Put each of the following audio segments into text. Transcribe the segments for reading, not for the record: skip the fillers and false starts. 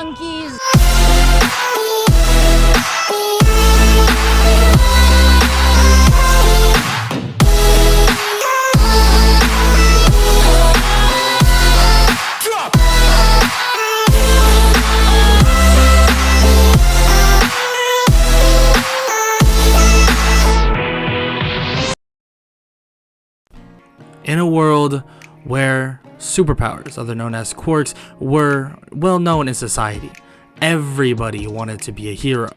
monkeys. In a world where superpowers, other known as quirks, were well known in society, everybody wanted to be a hero.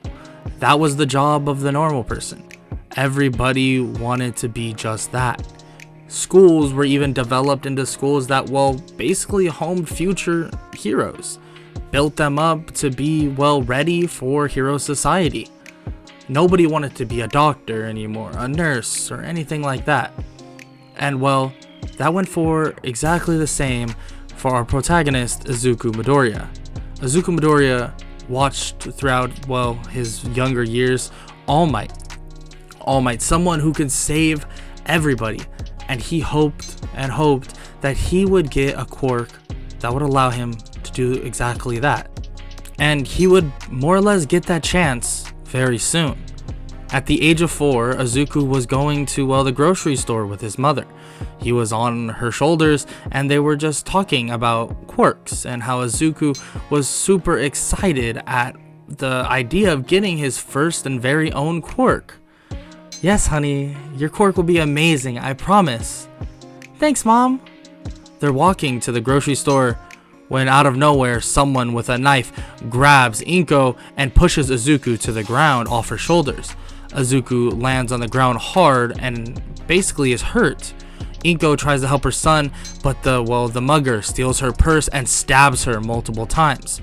That was the job of the normal person. Everybody wanted to be just that. Schools were even developed into schools that, well, basically homed future heroes, built them up to be, well, ready for hero society. Nobody wanted to be a doctor anymore, a nurse, or anything like that. And well, that went for exactly the same for our protagonist, Izuku Midoriya. Izuku Midoriya watched throughout, well, his younger years, All Might, someone who could save everybody. And he hoped and hoped that he would get a quirk that would allow him to do exactly that. And he would more or less get that chance very soon. At the age of 4, Izuku was going to, well, the grocery store with his mother. He was on her shoulders and they were just talking about quirks and how Izuku was super excited at the idea of getting his first and very own quirk. "Yes, honey, your quirk will be amazing, I promise." "Thanks, Mom." They're walking to the grocery store when out of nowhere someone with a knife grabs Inko and pushes Izuku to the ground off her shoulders. Izuku lands on the ground hard and basically is hurt. Inko tries to help her son, but the mugger steals her purse and stabs her multiple times.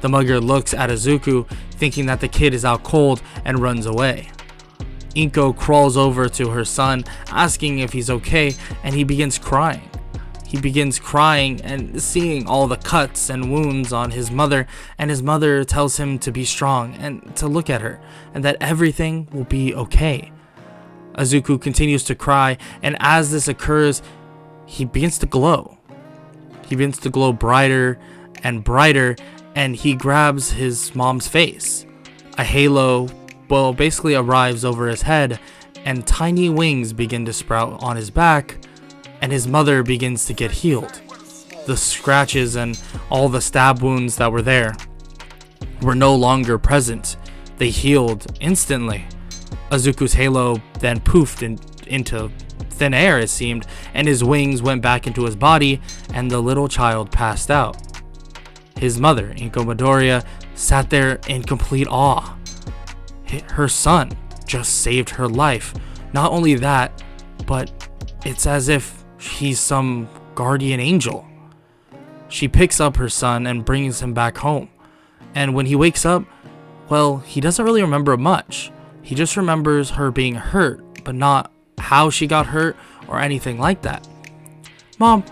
The mugger looks at Izuku, thinking that the kid is out cold, and runs away. Inko crawls over to her son, asking if he's okay, and he begins crying. He begins crying and seeing all the cuts and wounds on his mother, and his mother tells him to be strong and to look at her, and that everything will be okay. Izuku continues to cry, and as this occurs, he begins to glow. He begins to glow brighter and brighter, and he grabs his mom's face. A halo, well, basically arrives over his head, and tiny wings begin to sprout on his back, and his mother begins to get healed. The scratches and all the stab wounds that were there were no longer present. They healed instantly. Izuku's halo then poofed into thin air, it seemed, and his wings went back into his body, and the little child passed out. His mother, Inko Midoriya, sat there in complete awe. Her son just saved her life. Not only that, but it's as if he's some guardian angel. She picks up her son and brings him back home. And when he wakes up, well, he doesn't really remember much. He just remembers her being hurt, but not how she got hurt or anything like that. "Mom,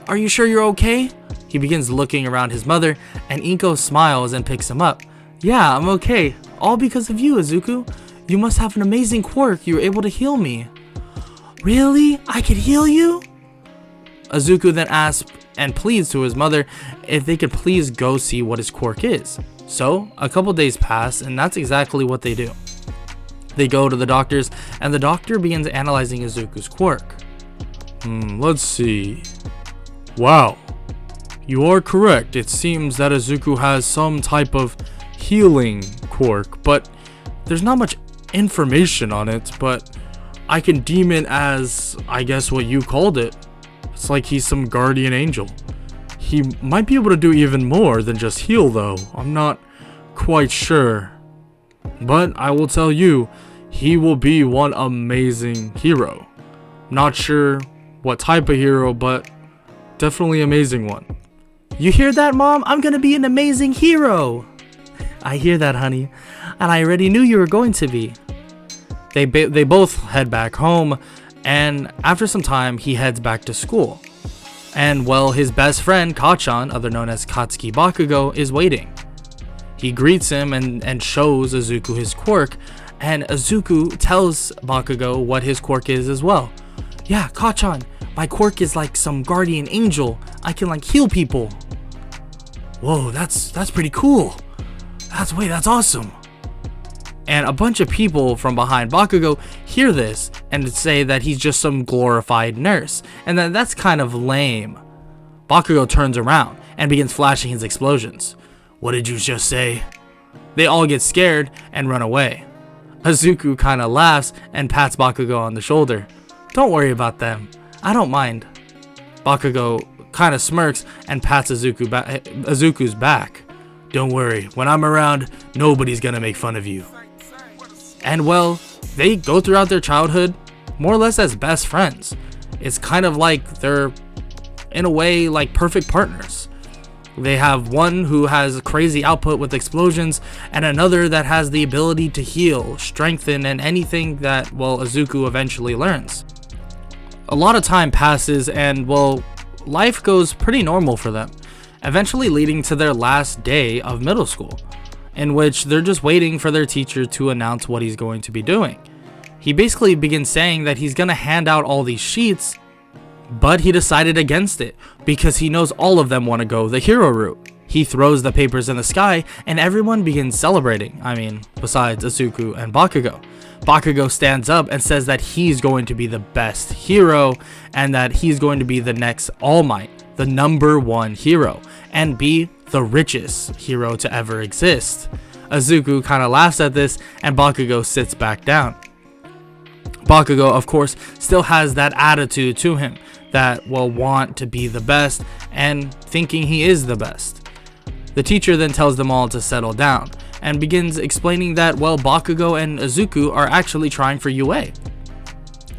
are you sure you're okay?" He begins looking around his mother, and Inko smiles and picks him up. "Yeah, I'm okay. All because of you, Izuku. You must have an amazing quirk. You were able to heal me." "Really? I could heal you?" Izuku then asks and pleads to his mother if they could please go see what his quirk is. So, a couple days pass, and that's exactly what they do. They go to the doctors, and the doctor begins analyzing Izuku's quirk. Let's see. Wow. You are correct. It seems that Izuku has some type of healing quirk, but there's not much information on it, but I can deem it as, I guess, what you called it. It's like he's some guardian angel. He might be able to do even more than just heal, though. I'm not quite sure. But I will tell you, he will be one amazing hero. Not sure what type of hero, but definitely amazing one. "You hear that, Mom? I'm gonna be an amazing hero." "I hear that, honey, and I already knew you were going to be." They both head back home, and after some time, he heads back to school. And well, his best friend, Kachan, other known as Katsuki Bakugo, is waiting. He greets him and shows Izuku his quirk, and Izuku tells Bakugo what his quirk is as well. "Yeah, Kachan, my quirk is like some guardian angel. I can like heal people." Whoa, that's pretty cool. That's awesome. And a bunch of people from behind Bakugo hear this and say that he's just some glorified nurse, and that's kind of lame. Bakugo turns around and begins flashing his explosions. What did you just say? They all get scared and run away. Izuku kind of laughs and pats Bakugo on the shoulder. Don't worry about them. I don't mind. Bakugo kind of smirks and pats Izuku's back. Don't worry, when I'm around, nobody's gonna make fun of you. And well, they go throughout their childhood more or less as best friends. It's kind of like they're, in a way, like perfect partners. They have one who has crazy output with explosions, and another that has the ability to heal, strengthen, and anything that, well, Izuku eventually learns. A lot of time passes and, well, life goes pretty normal for them, eventually leading to their last day of middle school, in which they're just waiting for their teacher to announce what he's going to be doing. He basically begins saying that he's going to hand out all these sheets, but he decided against it because he knows all of them want to go the hero route. He throws the papers in the sky and everyone begins celebrating. I mean, besides Izuku and Bakugo. Bakugo stands up and says that he's going to be the best hero and that he's going to be the next All Might, the #1 hero, and be the richest hero to ever exist. Izuku kind of laughs at this and Bakugo sits back down. Bakugo, of course, still has that attitude to him that will want to be the best and thinking he is the best. The teacher then tells them all to settle down and begins explaining that, well, Bakugo and Izuku are actually trying for UA.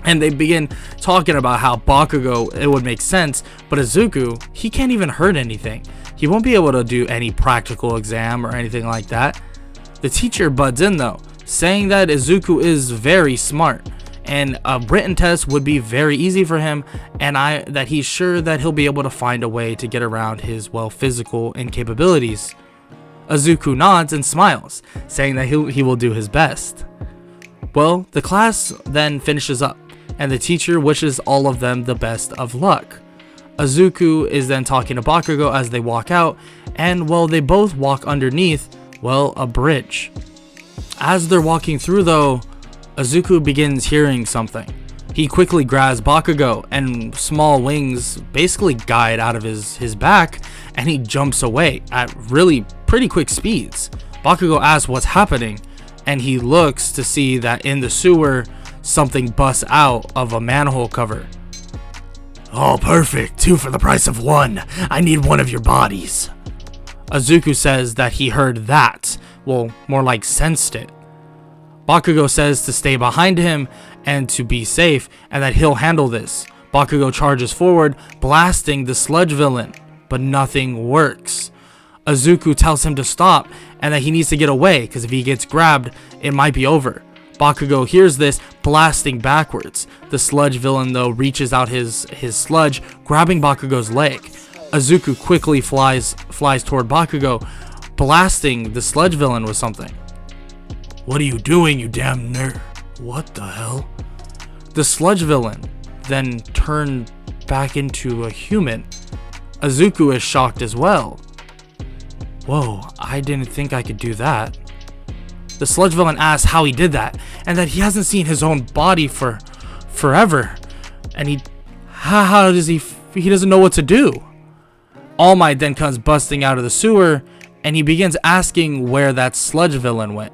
And they begin talking about how Bakugo, it would make sense, but Izuku, he can't even hurt anything. He won't be able to do any practical exam or anything like that. The teacher butts in though, saying that Izuku is very smart and a written test would be very easy for him, and that he's sure that he'll be able to find a way to get around his, well, physical incapabilities. Izuku nods and smiles, saying that he will do his best. Well, the class then finishes up, and the teacher wishes all of them the best of luck. Izuku is then talking to Bakugo as they walk out, and, well, they both walk underneath, well, a bridge. As they're walking through though, Izuku begins hearing something. He quickly grabs Bakugo and small wings basically guide out of his back, and he jumps away at really pretty quick speeds. Bakugo asks what's happening, and he looks to see that in the sewer something busts out of a manhole cover. Oh, perfect, 2 for the price of 1. I need one of your bodies. Izuku says that he heard that, well, more like sensed it. Bakugo says to stay behind him and to be safe and that he'll handle this. Bakugo charges forward, blasting the Sludge villain, but nothing works. Izuku tells him to stop and that he needs to get away because if he gets grabbed, it might be over. Bakugo hears this, blasting backwards. The Sludge villain though reaches out his sludge, grabbing Bakugo's leg. Izuku quickly flies toward Bakugo, blasting the Sludge villain with something. What are you doing, you damn nerd? What the hell? The Sludge villain then turned back into a human. Izuku is shocked as well. Whoa, I didn't think I could do that. The Sludge villain asks how he did that, and that he hasn't seen his own body for forever. And how does he doesn't know what to do. All Might then comes busting out of the sewer, and he begins asking where that Sludge villain went.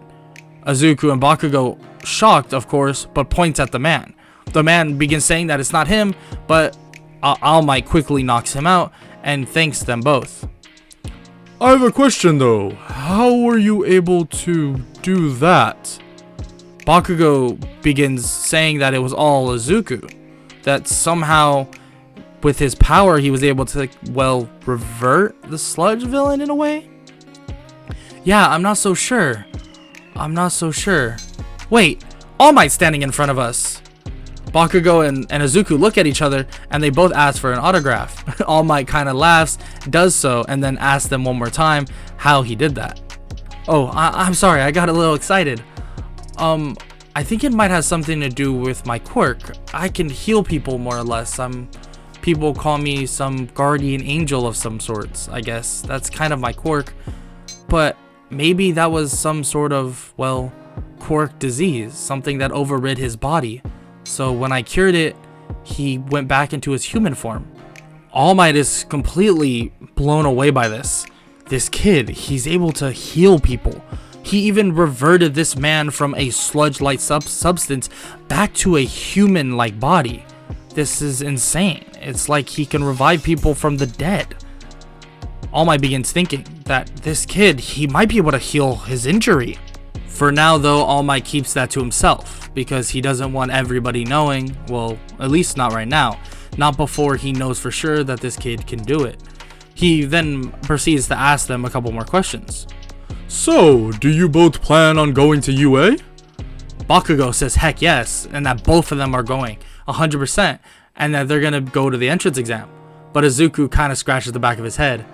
Izuku and Bakugo, shocked of course, but points at the man. The man begins saying that it's not him, but All Might quickly knocks him out and thanks them both. I have a question though. How were you able to do that? Bakugo begins saying that it was all Izuku. That somehow with his power he was able to, well, revert the Sludge villain in a way? Yeah, I'm not so sure. Wait, All Might's standing in front of us. Bakugo and Izuku look at each other and they both ask for an autograph. All Might kind of laughs, does so, and then asks them one more time how he did that. Oh, I'm sorry, I got a little excited. I think it might have something to do with my quirk. I can heal people more or less. people call me some guardian angel of some sorts, I guess. That's kind of my quirk. But maybe that was some sort of, well, quirk disease, something that overrid his body. So when I cured it, he went back into his human form. All Might is completely blown away by this. This kid, he's able to heal people. He even reverted this man from a sludge-like substance back to a human-like body. This is insane. It's like he can revive people from the dead. All Might begins thinking that this kid, he might be able to heal his injury. For now though, All Might keeps that to himself because he doesn't want everybody knowing, well, at least not right now, not before he knows for sure that this kid can do it. He then proceeds to ask them a couple more questions. So, do you both plan on going to UA? Bakugo says heck yes, and that both of them are going 100%, and that they're gonna go to the entrance exam. But Izuku kind of scratches the back of his head.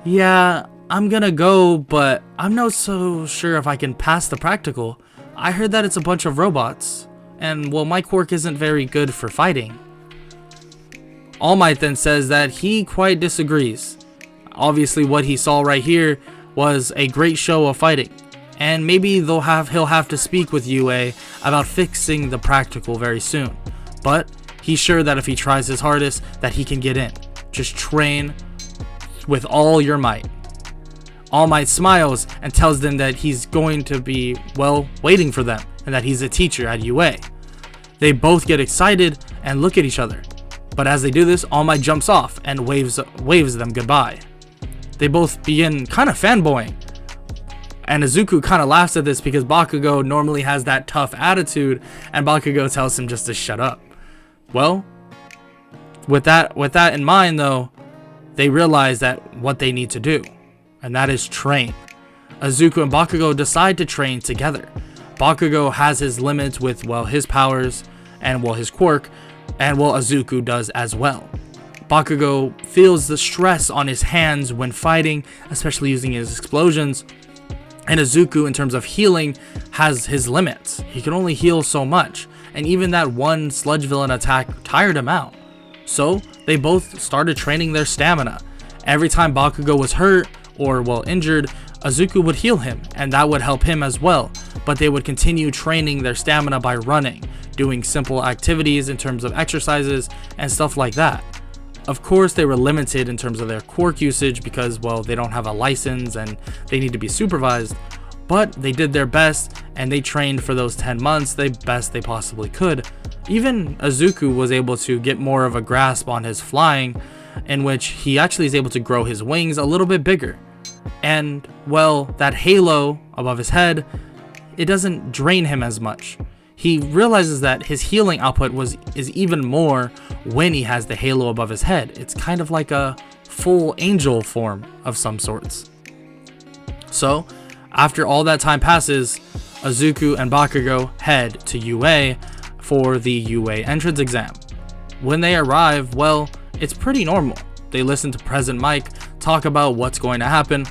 Yeah, I'm gonna go, but I'm not so sure if I can pass the practical. I heard that it's a bunch of robots, and well, my quirk isn't very good for fighting. All Might then says that he quite disagrees. Obviously what he saw right here was a great show of fighting, and maybe he'll have to speak with UA about fixing the practical very soon. But he's sure that if he tries his hardest that he can get in. Just train with all your might. All Might smiles and tells them that he's going to be, well, waiting for them, and that he's a teacher at UA. They both get excited and look at each other. But as they do this, All Might jumps off and waves them goodbye. They both begin kind of fanboying. And Izuku kind of laughs at this because Bakugo normally has that tough attitude, and Bakugo tells him just to shut up. Well, with that in mind though, they realize that what they need to do, and that is train. Izuku and Bakugo decide to train together. Bakugo has his limits with, well, his powers and, well, his quirk, and, well, Izuku does as well. Bakugo feels the stress on his hands when fighting, especially using his explosions. And Izuku, in terms of healing, has his limits. He can only heal so much, and even that one sludge villain attack tired him out. So they both started training their stamina. Every time Bakugo was hurt or, well, injured, Izuku would heal him, and that would help him as well. But they would continue training their stamina by running, doing simple activities in terms of exercises and stuff like that. Of course, they were limited in terms of their quirk usage because, well, they don't have a license and they need to be supervised. But they did their best, and they trained for those 10 months the best they possibly could. Even Izuku was able to get more of a grasp on his flying, in which he actually is able to grow his wings a little bit bigger. And, well, that halo above his head, it doesn't drain him as much. He realizes that his healing output is even more when he has the halo above his head. It's kind of like a full angel form of some sorts. So, after all that time passes, Izuku and Bakugo head to UA for the UA entrance exam. When they arrive, well, it's pretty normal. They listen to President Mike talk about what's going to happen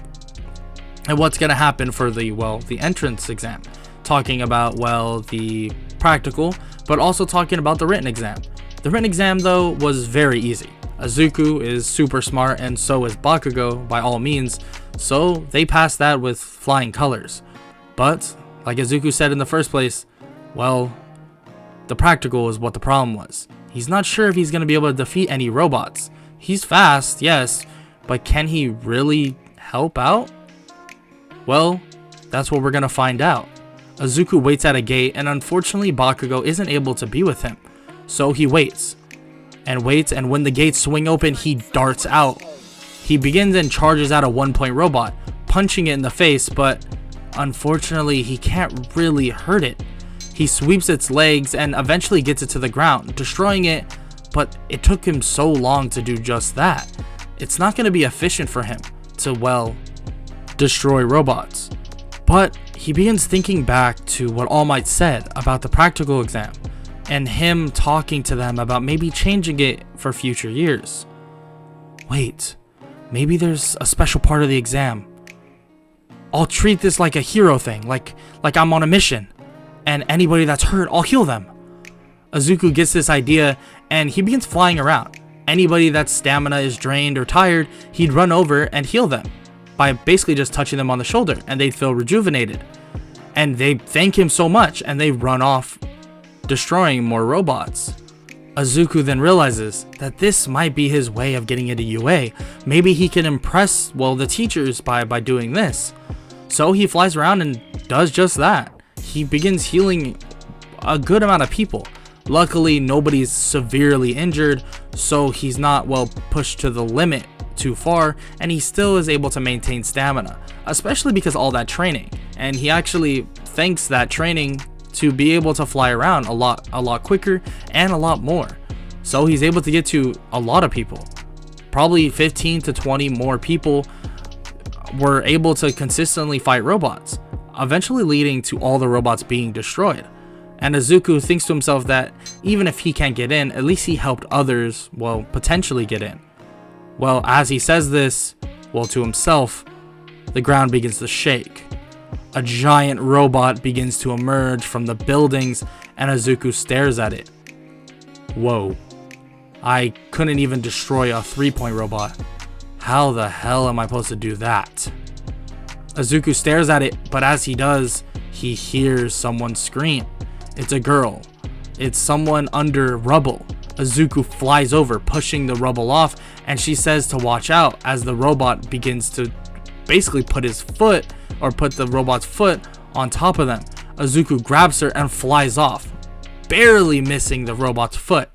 and what's going to happen for the entrance exam. Talking about, well, the practical, but also talking about the written exam. The written exam, though, was very easy. Izuku is super smart, and so is Bakugo by all means, so they passed that with flying colors. But, like Izuku said in the first place, well, the practical is what the problem was. He's not sure if he's going to be able to defeat any robots. He's fast, yes, but can he really help out? Well, that's what we're going to find out. Izuku waits at a gate, and unfortunately Bakugo isn't able to be with him. So he waits, and when the gates swing open, he darts out. He begins and charges out a 1-point robot, punching it in the face, but unfortunately he can't really hurt it. He sweeps its legs and eventually gets it to the ground, destroying it, but it took him so long to do just that. It's not going to be efficient for him to, well, destroy robots. But he begins thinking back to what All Might said about the practical exam, and him talking to them about maybe changing it for future years. Wait, maybe there's a special part of the exam. I'll treat this like a hero thing, like I'm on a mission, and anybody that's hurt, I'll heal them. Izuku gets this idea, and he begins flying around. Anybody that's stamina is drained or tired, he'd run over and heal them by basically just touching them on the shoulder, and they'd feel rejuvenated. And they thank him so much, and they run off, destroying more robots. Izuku then realizes that this might be his way of getting into UA. Maybe he can impress, well, the teachers by doing this. So he flies around and does just that. He begins healing a good amount of people. Luckily, nobody's severely injured, so he's not, well, pushed to the limit too far, and he still is able to maintain stamina, especially because all that training. And he actually thanks that training to be able to fly around a lot quicker and a lot more. So he's able to get to a lot of people. Probably 15 to 20 more people were able to consistently fight robots, eventually leading to all the robots being destroyed. And Izuku thinks to himself that even if he can't get in, at least he helped others, well, potentially get in. Well, as he says this, well, to himself, the ground begins to shake. A giant robot begins to emerge from the buildings, and Izuku stares at it. Whoa. I couldn't even destroy a 3-point robot. How the hell am I supposed to do that? Izuku stares at it, but as he does, he hears someone scream. It's a girl. It's someone under rubble. Izuku flies over, pushing the rubble off, and she says to watch out as the robot begins to basically put the robot's foot on top of them. Izuku grabs her and flies off, barely missing the robot's foot.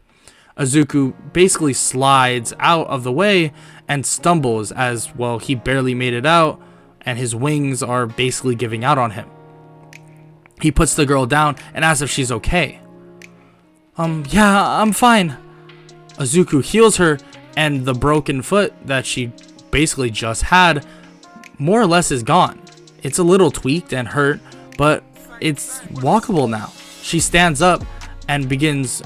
Izuku basically slides out of the way and stumbles as, well, he barely made it out, and his wings are basically giving out on him. He puts the girl down and asks if she's okay. Yeah, I'm fine. Izuku heals her, and the broken foot that she basically just had more or less is gone. It's a little tweaked and hurt, but it's walkable now. She stands up and begins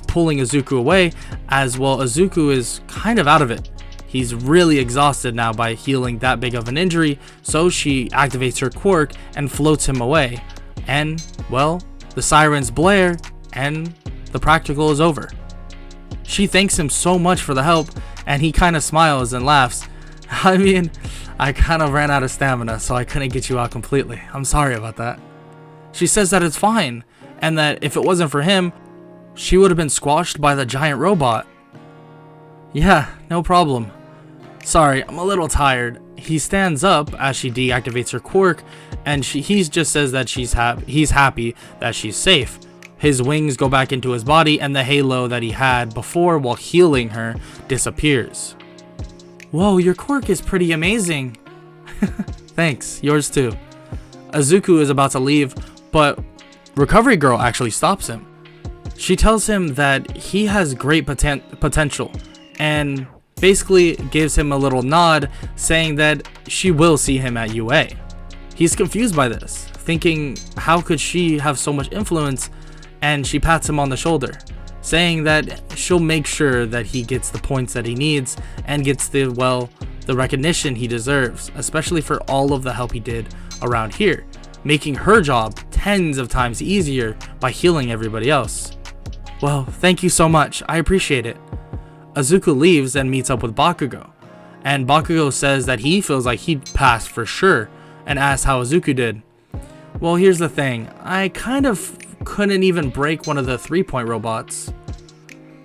pulling Izuku away, as well. Izuku is kind of out of it. He's really exhausted now by healing that big of an injury, so she activates her quirk and floats him away. And, well, the sirens blare and the practical is over. She thanks him so much for the help, and he kind of smiles and laughs. I mean, I kind of ran out of stamina, so I couldn't get you out completely. I'm sorry about that. She says that it's fine, and that if it wasn't for him, she would have been squashed by the giant robot. Yeah, no problem. Sorry, I'm a little tired. He stands up as she deactivates her quirk, and he just says that he's happy that she's safe. His wings go back into his body, and the halo that he had before while healing her disappears. Whoa, your quirk is pretty amazing. Thanks, yours too. Izuku is about to leave, but Recovery Girl actually stops him. She tells him that he has great potential, and basically gives him a little nod, saying that she will see him at UA. He's confused by this, thinking how could she have so much influence, and she pats him on the shoulder, saying that she'll make sure that he gets the points that he needs and gets the recognition he deserves, especially for all of the help he did around here, making her job tens of times easier by healing everybody else. Well, thank you so much, I appreciate it. Izuku leaves and meets up with Bakugo, and Bakugo says that he feels like he'd passed for sure, and asks how Izuku did. Well, here's the thing, I kind of couldn't even break one of the 3-point robots.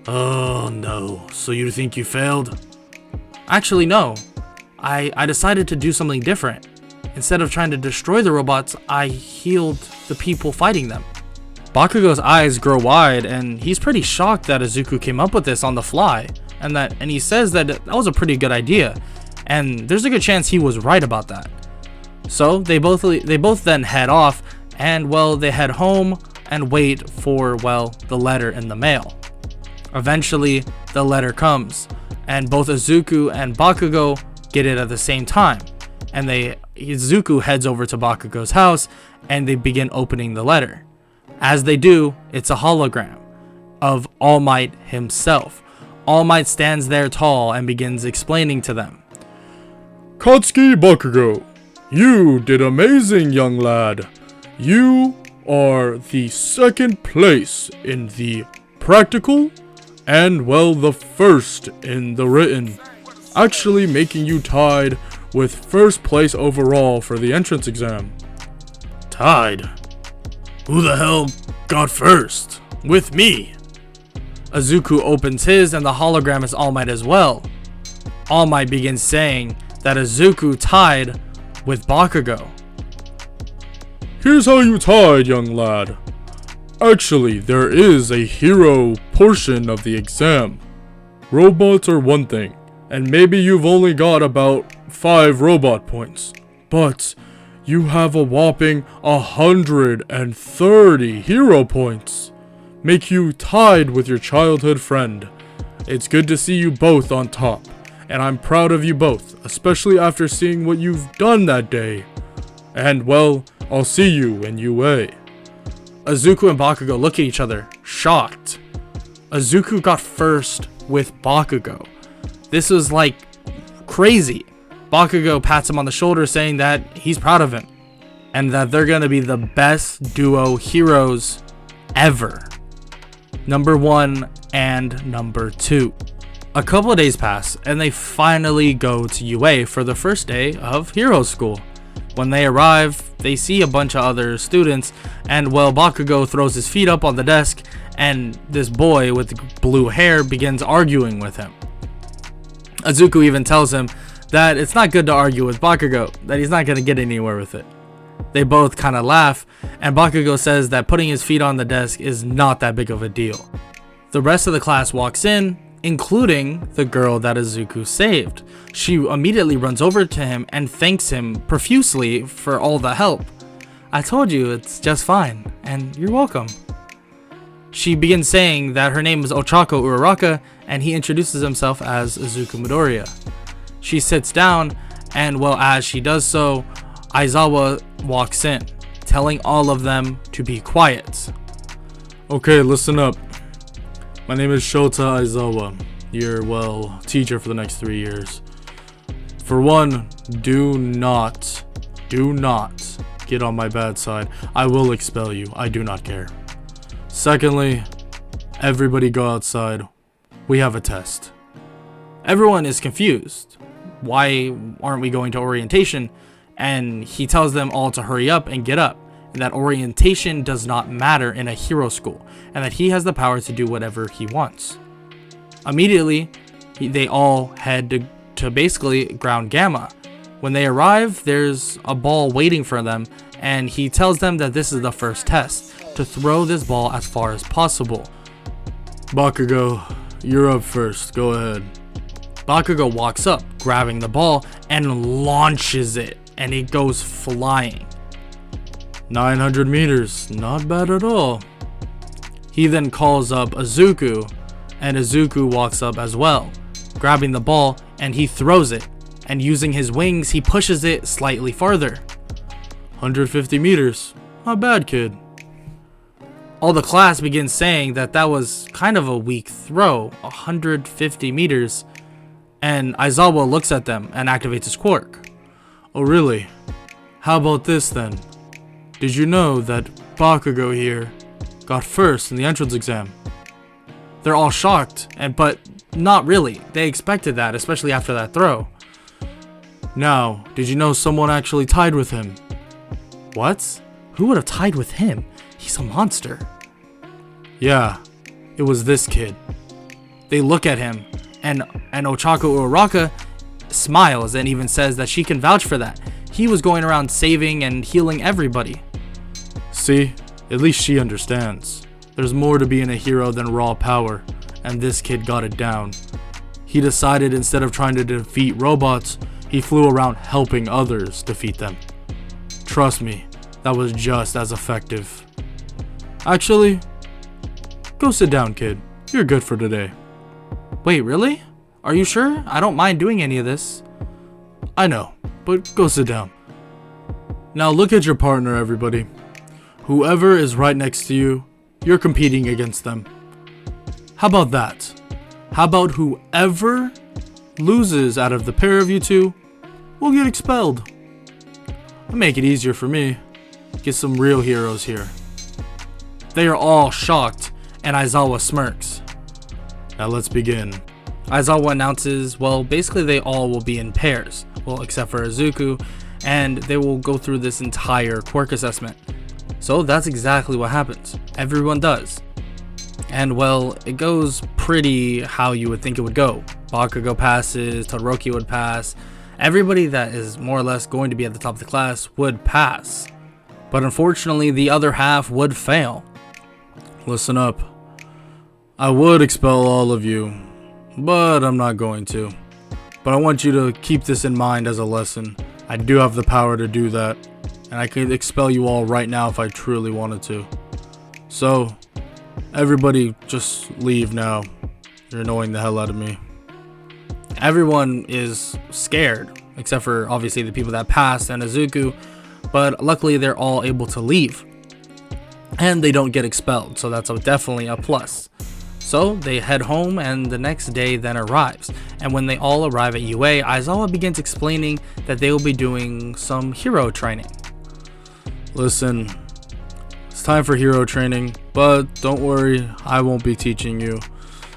Oh no, so you think you failed? Actually no, I decided to do something different. Instead of trying to destroy the robots, I healed the people fighting them. Bakugo's eyes grow wide, and he's pretty shocked that Izuku came up with this on the fly, and he says that that was a pretty good idea, and there's a good chance he was right about that. So they both then head off, and they head home and wait for the letter in the mail. Eventually the letter comes, and both Izuku and Bakugo get it at the same time, and Izuku heads over to Bakugo's house and they begin opening the letter. As they do, it's a hologram of All Might himself. All Might stands there tall and begins explaining to them. Katsuki Bakugo, you did amazing, young lad. You are the second place in the practical and well, the first in the written, actually making you tied with first place overall for the entrance exam. Tied? Who the hell got first? With me. Izuku opens his and the hologram is All Might as well. All Might begins saying that Izuku tied with Bakugo. Here's how you tied, young lad. Actually, there is a hero portion of the exam. Robots are one thing, and maybe you've only got about 5 robot points. But you have a whopping 130 hero points. Make you tied with your childhood friend. It's good to see you both on top, and I'm proud of you both, especially after seeing what you've done that day. And well, I'll see you in UA. Izuku and Bakugo look at each other, shocked. Izuku got first with Bakugo. This was like crazy. Bakugo pats him on the shoulder saying that he's proud of him and that they're gonna be the best duo heroes ever. Number 1 and number 2. A couple of days pass and they finally go to UA for the first day of hero school. When they arrive, they see a bunch of other students, and well, Bakugo throws his feet up on the desk and this boy with blue hair begins arguing with him. Izuku even tells him that it's not good to argue with Bakugo, that he's not going to get anywhere with it. They both kind of laugh, and Bakugo says that putting his feet on the desk is not that big of a deal. The rest of the class walks in, including the girl that Izuku saved. She immediately runs over to him and thanks him profusely for all the help. I told you it's just fine, and you're welcome. She begins saying that her name is Ochako Uraraka, and he introduces himself as Izuku Midoriya. She sits down, and well, as she does so, Aizawa walks in, telling all of them to be quiet. Okay, listen up. My name is Shota Aizawa, your, well, teacher for the next 3 years. For one, do not get on my bad side. I will expel you. I do not care. Secondly, everybody go outside. We have a test. Everyone is confused. Why aren't we going to orientation? And he tells them all to hurry up and get up, and that orientation does not matter in a hero school, and that he has the power to do whatever he wants. Immediately, they all head to basically ground gamma. When they arrive, there's a ball waiting for them, and he tells them that this is the first test, to throw this ball as far as possible. Bakugo, you're up first. Go ahead. Bakugo walks up, grabbing the ball, and launches it, and it goes flying. 900 meters, not bad at all. He then calls up Izuku, and Izuku walks up as well, grabbing the ball, and he throws it, and using his wings, he pushes it slightly farther. 150 meters, not bad, kid. All the class begins saying that that was kind of a weak throw, 150 meters, and Aizawa looks at them and activates his quirk. Oh really? How about this then? Did you know that Bakugo here got first in the entrance exam? They're all shocked, but not really. They expected that, especially after that throw. Now, did you know someone actually tied with him? What? Who would have tied with him? He's a monster. Yeah, it was this kid. They look at him, and Ochako Uraraka smiles and even says that she can vouch for that. He was going around saving and healing everybody. See, at least she understands. There's more to being a hero than raw power, and this kid got it down. He decided instead of trying to defeat robots, he flew around helping others defeat them. Trust me, that was just as effective. Actually, go sit down, kid. You're good for today. Wait, really? Are you sure? I don't mind doing any of this. I know, but go sit down. Now look at your partner, everybody. Whoever is right next to you, you're competing against them. How about that? How about whoever loses out of the pair of you two will get expelled? I'll make it easier for me. Get some real heroes here. They are all shocked, and Aizawa smirks. Now let's begin. Aizawa announces, well, basically they all will be in pairs, well, except for Izuku, and they will go through this entire quirk assessment. So that's exactly what happens. Everyone does. And well, it goes pretty how you would think it would go. Bakugo passes, Todoroki would pass. Everybody that is more or less going to be at the top of the class would pass. But unfortunately, the other half would fail. Listen up. I would expel all of you, but I'm not going to. But I want you to keep this in mind as a lesson. I do have the power to do that, and I could expel you all right now if I truly wanted to. So, everybody just leave now. You're annoying the hell out of me. Everyone is scared, except for obviously the people that passed and Izuku, but luckily they're all able to leave. And they don't get expelled, so that's definitely a plus. So they head home, and the next day then arrives. And when they all arrive at UA, Aizawa begins explaining that they will be doing some hero training. Listen, it's time for hero training, but don't worry, I won't be teaching you.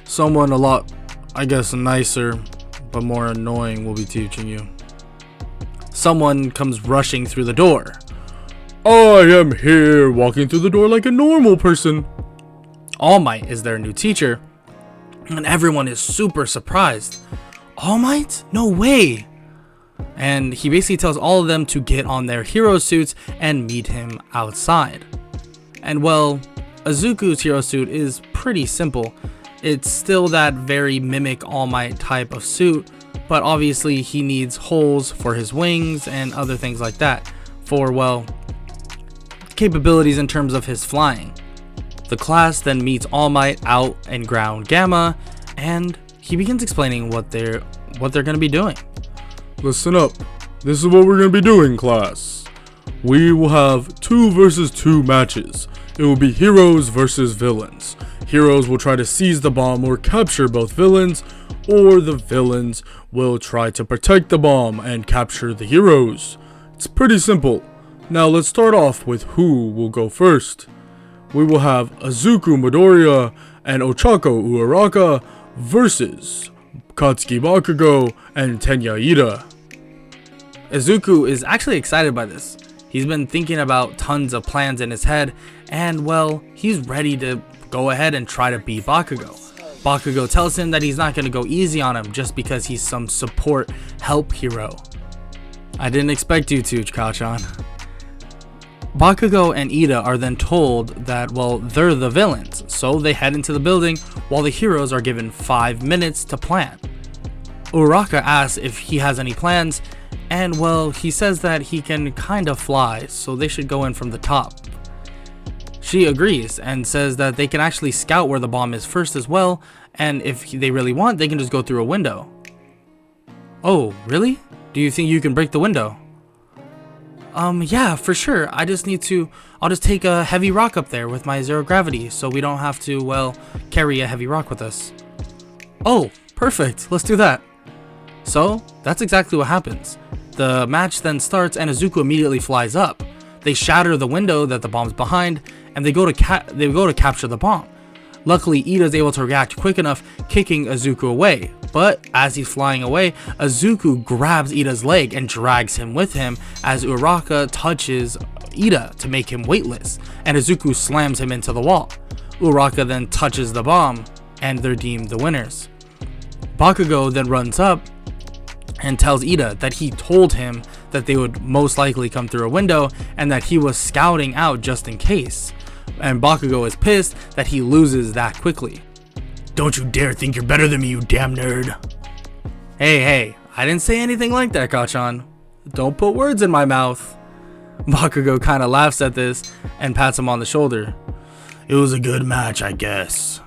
Someone a lot, I guess, nicer, but more annoying will be teaching you. Someone comes rushing through the door. I am here, walking through the door like a normal person. All Might is their new teacher, and everyone is super surprised. All Might? No way! And he basically tells all of them to get on their hero suits and meet him outside. And well, Izuku's hero suit is pretty simple. It's still that very mimic All Might type of suit, but obviously he needs holes for his wings and other things like that for, well, capabilities in terms of his flying. The class then meets All Might out in Ground Gamma, and he begins explaining what they're going to be doing. Listen up. This is what we're going to be doing, class. We will have 2 versus 2 matches. It will be heroes versus villains. Heroes will try to seize the bomb or capture both villains, or the villains will try to protect the bomb and capture the heroes. It's pretty simple. Now let's start off with who will go first. We will have Izuku Midoriya and Ochako Uraraka versus Katsuki Bakugo and Tenya Ida. Izuku is actually excited by this. He's been thinking about tons of plans in his head, and well, he's ready to go ahead and try to beat Bakugo. Bakugo tells him that he's not going to go easy on him just because he's some support help hero. I didn't expect you to, Chika-chan. Bakugo and Ida are then told that, well, they're the villains, so they head into the building while the heroes are given 5 minutes to plan. Uraraka asks if he has any plans, and well, he says that he can kind of fly, so they should go in from the top. She agrees and says that they can actually scout where the bomb is first as well, and if they really want, they can just go through a window. Oh, really? Do you think you can break the window? Yeah, for sure. I'll just take a heavy rock up there with my zero gravity, so we don't have to, well, carry a heavy rock with us. Oh, perfect. Let's do that. So, that's exactly what happens. The match then starts and Izuku immediately flies up. They shatter the window that the bomb's behind, and they go to capture the bomb. Luckily, Ida's able to react quick enough, kicking Izuku away. But as he's flying away, Izuku grabs Ida's leg and drags him with him as Uraraka touches Ida to make him weightless, and Izuku slams him into the wall. Uraraka then touches the bomb, and they're deemed the winners. Bakugo then runs up and tells Ida that he told him that they would most likely come through a window and that he was scouting out just in case. And Bakugo is pissed that he loses that quickly. Don't you dare think you're better than me, you damn nerd. Hey, I didn't say anything like that, Kachan. Don't put words in my mouth. Bakugo kind of laughs at this and pats him on the shoulder. It was a good match, I guess.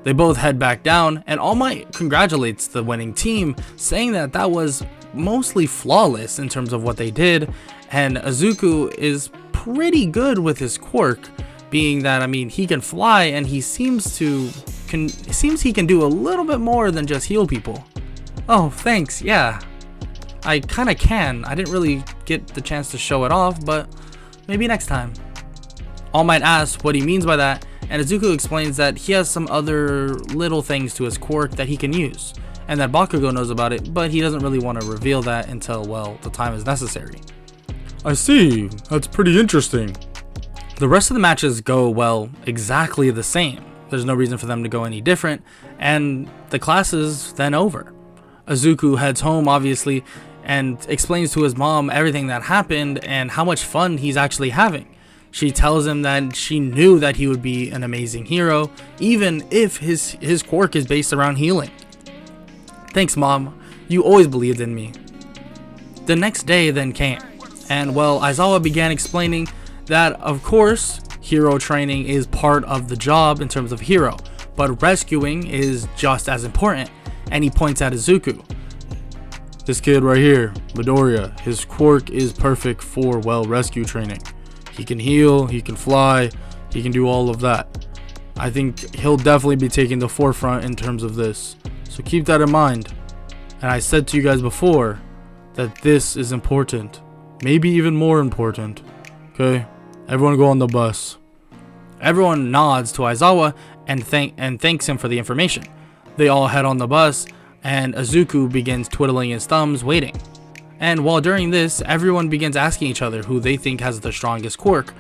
They both head back down, and All Might congratulates the winning team, saying that that was mostly flawless in terms of what they did, and Izuku is pretty good with his quirk, being that, I mean, he can fly, and he seems he can do a little bit more than just heal people. Oh, thanks, yeah. I kind of can. I didn't really get the chance to show it off, but maybe next time. All Might asks what he means by that, and Izuku explains that he has some other little things to his quirk that he can use, and that Bakugo knows about it, but he doesn't really want to reveal that until, well, the time is necessary. I see. That's pretty interesting. The rest of the matches go, well, exactly the same. There's no reason for them to go any different, and the class is then over. Izuku heads home, obviously, and explains to his mom everything that happened and how much fun he's actually having. She tells him that she knew that he would be an amazing hero, even if his quirk is based around healing. Thanks, Mom. You always believed in me. The next day then came, and well, Aizawa began explaining that, of course, hero training is part of the job in terms of hero, but rescuing is just as important, and he points at Izuku. This kid right here, Midoriya, his quirk is perfect for, well, rescue training. He can heal, he can fly, he can do all of that. I think he'll definitely be taking the forefront in terms of this. So keep that in mind. And I said to you guys before that this is important. Maybe even more important. Okay? Everyone go on the bus. Everyone nods to Aizawa and thanks him for the information. They all head on the bus, and Izuku begins twiddling his thumbs, waiting. And while during this, everyone begins asking each other who they think has the strongest quirk,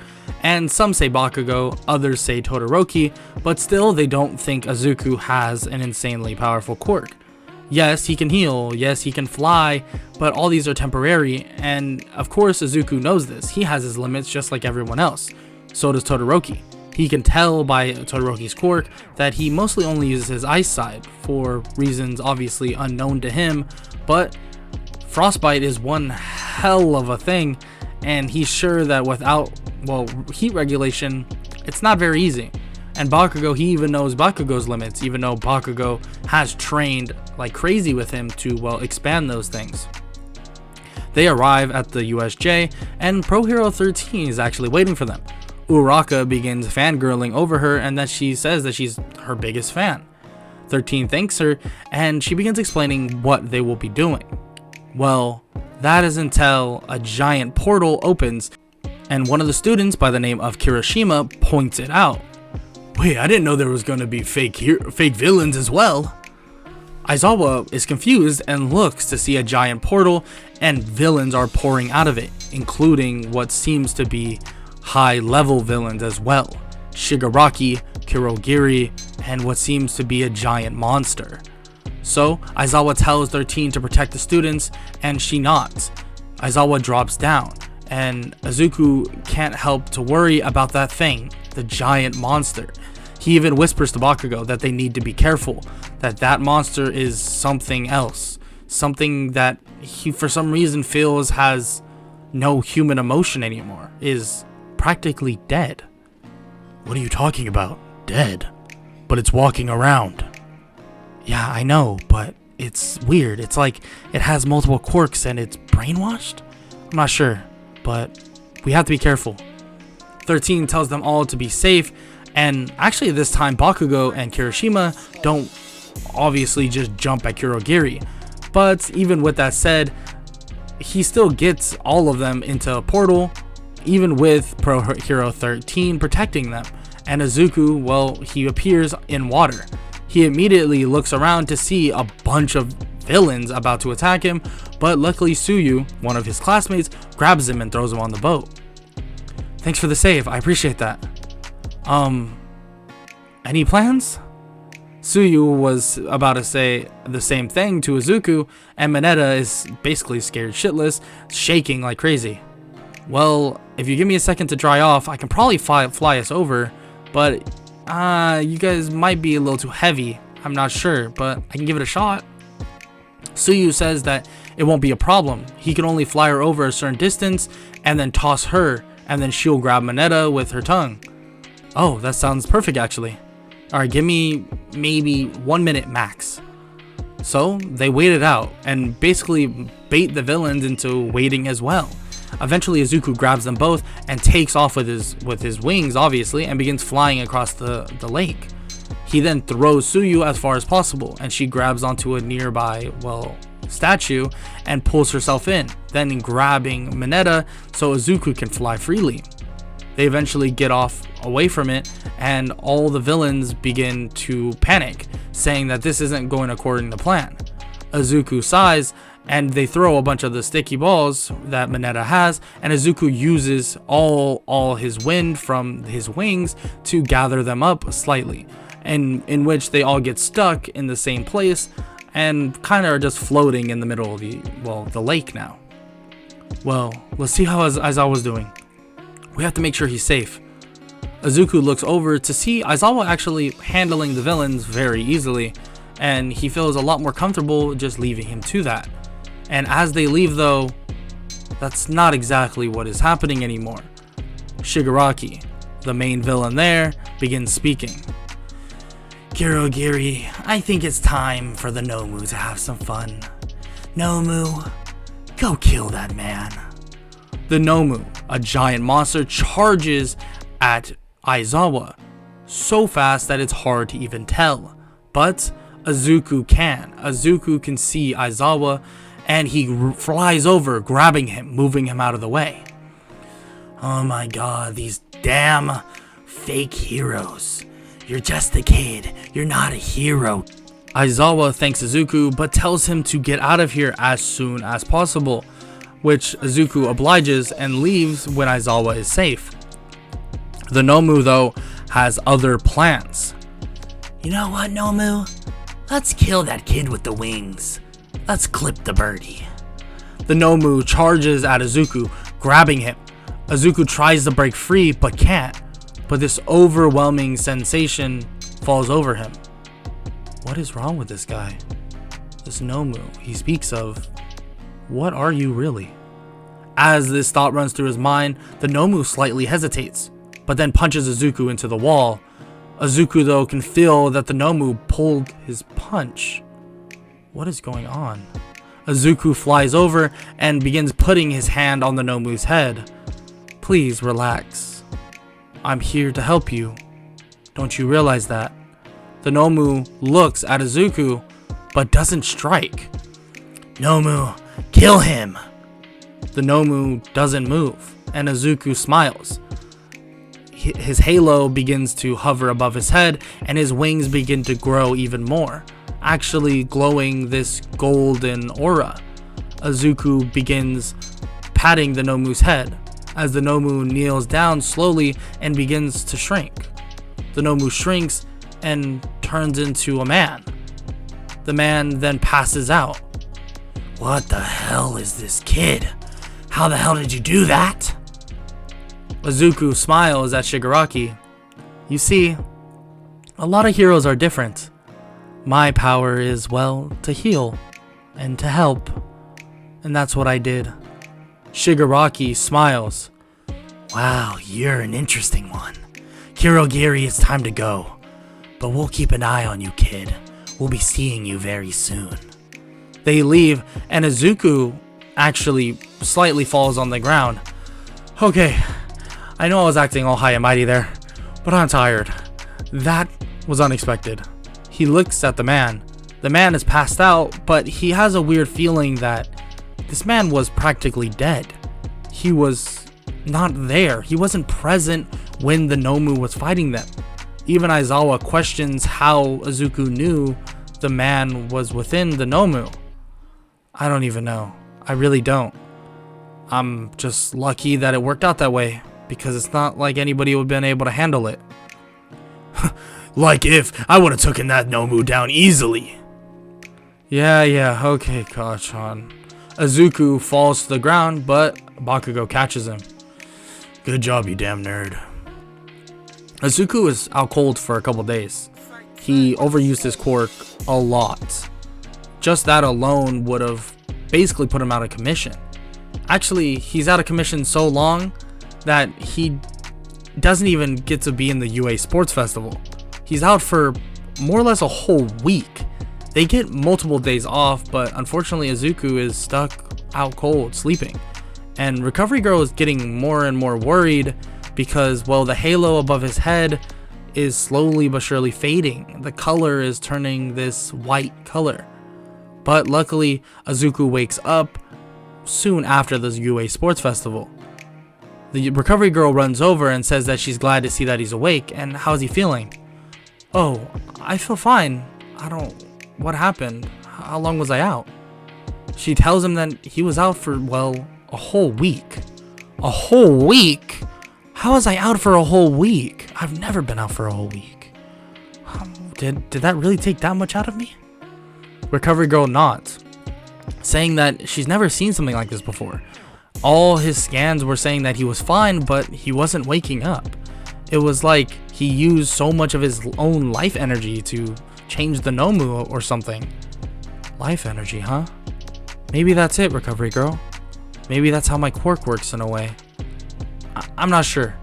and some say Bakugo, others say Todoroki, but still they don't think Izuku has an insanely powerful quirk. Yes, he can heal, yes, he can fly, but all these are temporary, and of course Izuku knows this. He has his limits just like everyone else. So does Todoroki. He can tell by Todoroki's quirk that he mostly only uses his ice side, for reasons obviously unknown to him, but frostbite is one hell of a thing, and he's sure that without, well, heat regulation, it's not very easy. And Bakugo, he even knows Bakugo's limits, even though Bakugo has trained like crazy with him to, well, expand those things. They arrive at the USJ, and Pro Hero 13 is actually waiting for them. Uraka begins fangirling over her, and that she says that she's her biggest fan. 13 thanks her, and she begins explaining what they will be doing. Well, that is until a giant portal opens, and one of the students by the name of Kirishima points it out. Wait, I didn't know there was going to be fake villains as well. Aizawa is confused and looks to see a giant portal, and villains are pouring out of it, including what seems to be high-level villains as well. Shigaraki, Kurogiri, and what seems to be a giant monster. So, Aizawa tells 13 to protect the students, and she nods. Aizawa drops down, and Izuku can't help to worry about that thing, the giant monster. He even whispers to Bakugo that they need to be careful, that that monster is something else, something that he for some reason feels has no human emotion anymore, is practically dead. What are you talking about? Dead? But it's walking around. Yeah, I know, but it's weird. It's like it has multiple quirks and it's brainwashed? I'm not sure, but we have to be careful. 13 tells them all to be safe, and actually this time Bakugo and Kirishima don't obviously just jump at Kurogiri. But even with that said, he still gets all of them into a portal, even with Pro Hero 13 protecting them. And Izuku, well, he appears in water. He immediately looks around to see a bunch of villains about to attack him, but luckily Tsuyu, one of his classmates, grabs him and throws him on the boat. Thanks for the save, I appreciate that. Any plans? Tsuyu was about to say the same thing to Izuku, and Mineta is basically scared shitless, shaking like crazy. Well, if you give me a second to dry off, I can probably fly us over, but you guys might be a little too heavy. I'm not sure, but I can give it a shot. Tsuyu says that it won't be a problem. He can only fly her over a certain distance and then toss her, and then she'll grab Mineta with her tongue. Oh, that sounds perfect actually. Alright, give me maybe 1 minute max. So they wait it out and basically bait the villains into waiting as well. Eventually Izuku grabs them both and takes off with his wings obviously and begins flying across the lake. He then throws Tsuyu as far as possible, and she grabs onto a nearby, well, statue and pulls herself in, then grabbing Mineta so Izuku can fly freely. They eventually get away from it, and all the villains begin to panic, saying that this isn't going according to plan. Izuku sighs, and they throw a bunch of the sticky balls that Mineta has, and Izuku uses all his wind from his wings to gather them up slightly, and in which they all get stuck in the same place and kind of are just floating in the middle of the lake now. Well, let's see how Aizawa's doing. We have to make sure he's safe. Izuku looks over to see Aizawa actually handling the villains very easily, and he feels a lot more comfortable just leaving him to that. And as they leave though, that's not exactly what is happening anymore. Shigaraki, the main villain there, begins speaking. Kurogiri, I think it's time for the Nomu to have some fun. Nomu, go kill that man. The Nomu, a giant monster, charges at Aizawa so fast that it's hard to even tell. But Izuku can see Aizawa, and he flies over, grabbing him, moving him out of the way. Oh my god, these damn fake heroes. You're just a kid, you're not a hero. Aizawa thanks Izuku, but tells him to get out of here as soon as possible, which Izuku obliges and leaves when Aizawa is safe. The Nomu, though, has other plans. You know what, Nomu? Let's kill that kid with the wings. Let's clip the birdie. The Nomu charges at Izuku, grabbing him. Izuku tries to break free, but can't. But this overwhelming sensation falls over him. What is wrong with this guy? This Nomu he speaks of. What are you really? As this thought runs through his mind, the Nomu slightly hesitates, but then punches Izuku into the wall. Izuku, though, can feel that the Nomu pulled his punch. What is going on? Izuku flies over and begins putting his hand on the Nomu's head. Please relax. I'm here to help you. Don't you realize that? The Nomu looks at Izuku, but doesn't strike. Nomu, kill him! The Nomu doesn't move, and Izuku smiles. His halo begins to hover above his head, and his wings begin to grow even more, actually glowing this golden aura. Izuku begins patting the Nomu's head, as the Nomu kneels down slowly and begins to shrink. The Nomu shrinks and turns into a man. The man then passes out. What the hell is this kid? How the hell did you do that? Izuku smiles at Shigaraki. You see, a lot of heroes are different. My power is, well, to heal and to help. And that's what I did. Shigaraki smiles. Wow, you're an interesting one. Kurogiri, it's time to go. But we'll keep an eye on you, kid. We'll be seeing you very soon. They leave, and Izuku actually slightly falls on the ground. Okay, I know I was acting all high and mighty there, but I'm tired. That was unexpected. He looks at the man. The man is passed out, but he has a weird feeling that this man was practically dead. He was not there. He wasn't present when the Nomu was fighting them. Even Aizawa questions how Izuku knew the man was within the Nomu. I don't even know. I really don't. I'm just lucky that it worked out that way, because it's not like anybody would have been able to handle it. Like if I would have taken that Nomu down easily. Yeah, okay, Kachan. Izuku falls to the ground, but Bakugo catches him. Good job, you damn nerd. Izuku is out cold for a couple days. He overused his quirk a lot. Just that alone would have basically put him out of commission. Actually, he's out of commission so long that he doesn't even get to be in the UA Sports Festival. He's out for more or less a whole week. They get multiple days off, but unfortunately Izuku is stuck out cold, sleeping. And Recovery Girl is getting more and more worried because, well, the halo above his head is slowly but surely fading. The color is turning this white color. But luckily, Izuku wakes up soon after the UA Sports Festival. The recovery girl runs over and says that she's glad to see that he's awake, and how's he feeling? Oh, I feel fine. What happened? How long was I out? She tells him that he was out for, well, a whole week. A whole week? How was I out for a whole week? I've never been out for a whole week. Did that really take that much out of me? Recovery girl nods, saying that she's never seen something like this before. All his scans were saying that he was fine, but he wasn't waking up. It was like he used so much of his own life energy to change the Nomu or something. Life energy, huh? Maybe that's it, recovery girl. Maybe that's how my quirk works in a way. I'm not sure,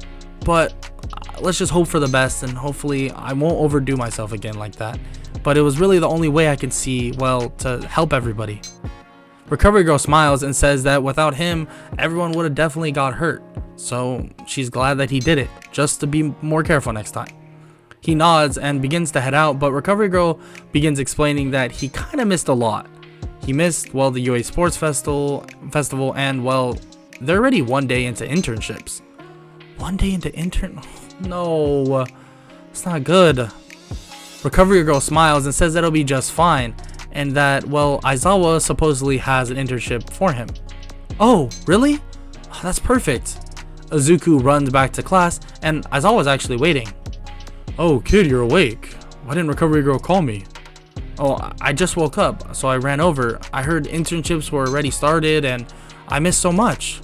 but let's just hope for the best, and hopefully I won't overdo myself again like that. But it was really the only way I could see, well, to help everybody. Recovery girl smiles and says that without him, everyone would have definitely got hurt. So she's glad that he did it, just to be more careful next time. He nods and begins to head out, but recovery girl begins explaining that he kind of missed a lot. He missed, well, the UA Sports Festival, and, well, they're already 1 day into internships. 1 day into No, it's not good. Recovery girl smiles and says that it'll be just fine, and that, well, Aizawa supposedly has an internship for him. Oh, really? Oh, that's perfect. Izuku runs back to class, and Aizawa's actually waiting. Oh, kid, you're awake. Why didn't recovery girl call me? Oh, I just woke up, so I ran over. I heard internships were already started, and I missed so much.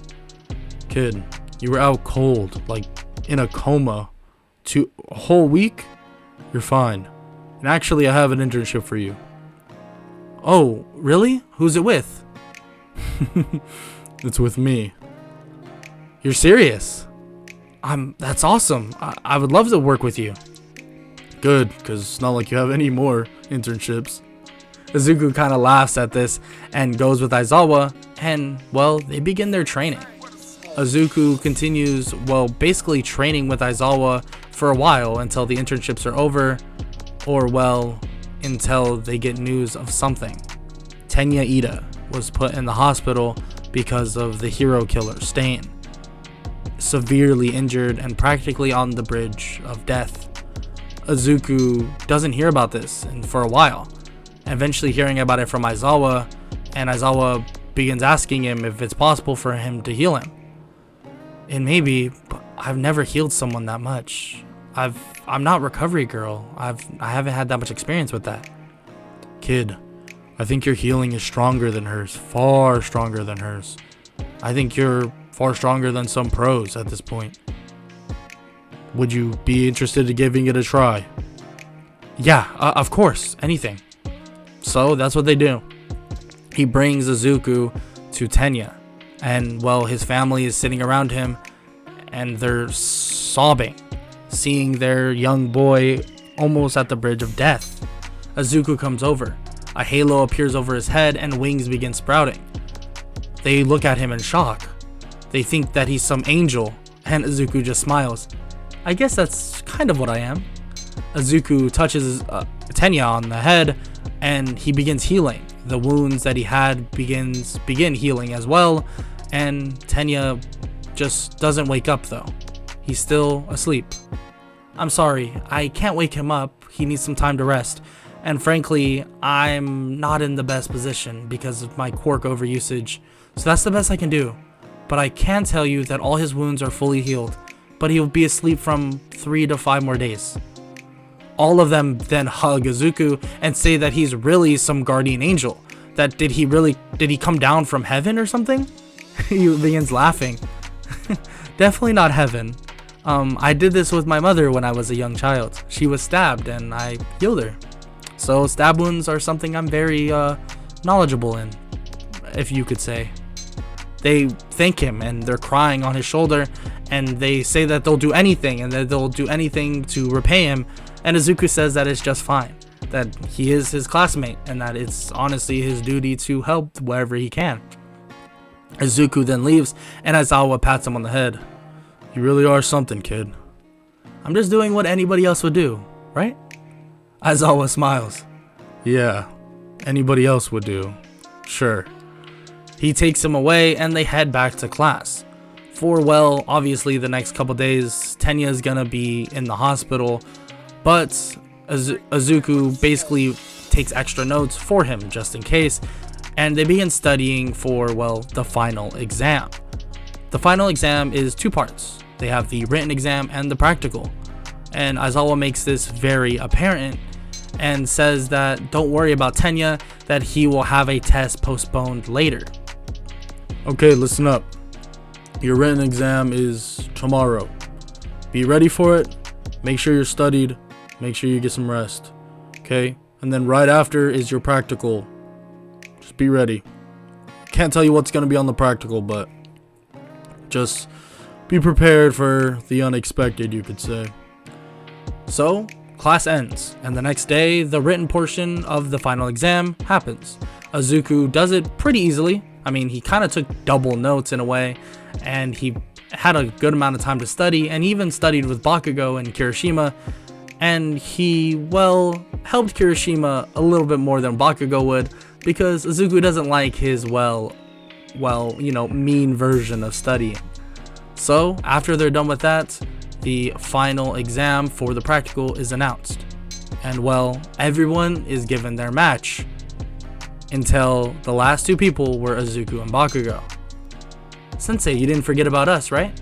Kid, you were out cold, like in a coma, a whole week? You're fine. And actually, I have an internship for you. Oh, really? Who's it with? It's with me. You're serious? That's awesome. I would love to work with you. Good, because it's not like you have any more internships. Izuku kind of laughs at this and goes with Aizawa, and, well, they begin their training. Izuku continues, well, basically training with Aizawa for a while until the internships are over, or, well, until they get news of something. Tenya Ida was put in the hospital because of the hero killer, Stain. Severely injured and practically on the bridge of death. Izuku doesn't hear about this for a while, eventually hearing about it from Aizawa, and Aizawa begins asking him if it's possible for him to heal him. It may be, but I've never healed someone that much. I'm not recovery girl. I haven't had that much experience with that. Kid, I think your healing is stronger than hers, far stronger than hers. I think you're far stronger than some pros at this point. Would you be interested in giving it a try? Yeah, of course, anything. So that's what they do. He brings Izuku to Tenya, and, well, his family is sitting around him, and they're sobbing, seeing their young boy almost at the bridge of death. Izuku comes over. A halo appears over his head, and wings begin sprouting. They look at him in shock. They think that he's some angel, and Izuku just smiles. I guess that's kind of what I am. Izuku touches Tenya on the head, and he begins healing. The wounds that he had begin healing as well, and Tenya just doesn't wake up though. He's still asleep. I'm sorry, I can't wake him up. He needs some time to rest. And frankly, I'm not in the best position because of my quirk overusage. So that's the best I can do. But I can tell you that all his wounds are fully healed, but he'll be asleep from 3 to 5 more days. All of them then hug Izuku and say that he's really some guardian angel. That did he come down from heaven or something? He begins laughing. Definitely not heaven. I did this with my mother when I was a young child. She was stabbed and I healed her. So stab wounds are something I'm very knowledgeable in, if you could say. They thank him and they're crying on his shoulder, and they say that they'll do anything and that they'll do anything to repay him. And Izuku says that it's just fine, that he is his classmate and that it's honestly his duty to help wherever he can. Izuku then leaves, and Aizawa pats him on the head. You really are something, kid. I'm just doing what anybody else would do, right? Aizawa smiles. Yeah, anybody else would do. Sure. He takes him away and they head back to class. For, well, obviously the next couple days, Tenya is gonna be in the hospital, but Izuku basically takes extra notes for him just in case, and they begin studying for, well, the final exam. The final exam is 2 parts. They have the written exam and the practical, and Aizawa makes this very apparent and says that don't worry about Tenya, that he will have a test postponed later. Okay, listen up. Your written exam is tomorrow. Be ready for it. Make sure you're studied. Make sure you get some rest. Okay? And then right after is your practical. Just be ready. Can't tell you what's going to be on the practical, but just be prepared for the unexpected, you could say. So, class ends, and the next day, the written portion of the final exam happens. Izuku does it pretty easily. I mean, he kind of took double notes in a way, and he had a good amount of time to study, and even studied with Bakugo and Kirishima, and he, well, helped Kirishima a little bit more than Bakugo would, because Izuku doesn't like his, mean version of studying. So, after they're done with that, the final exam for the practical is announced. And, well, everyone is given their match. Until the last 2 people were Izuku and Bakugo. Sensei, you didn't forget about us, right?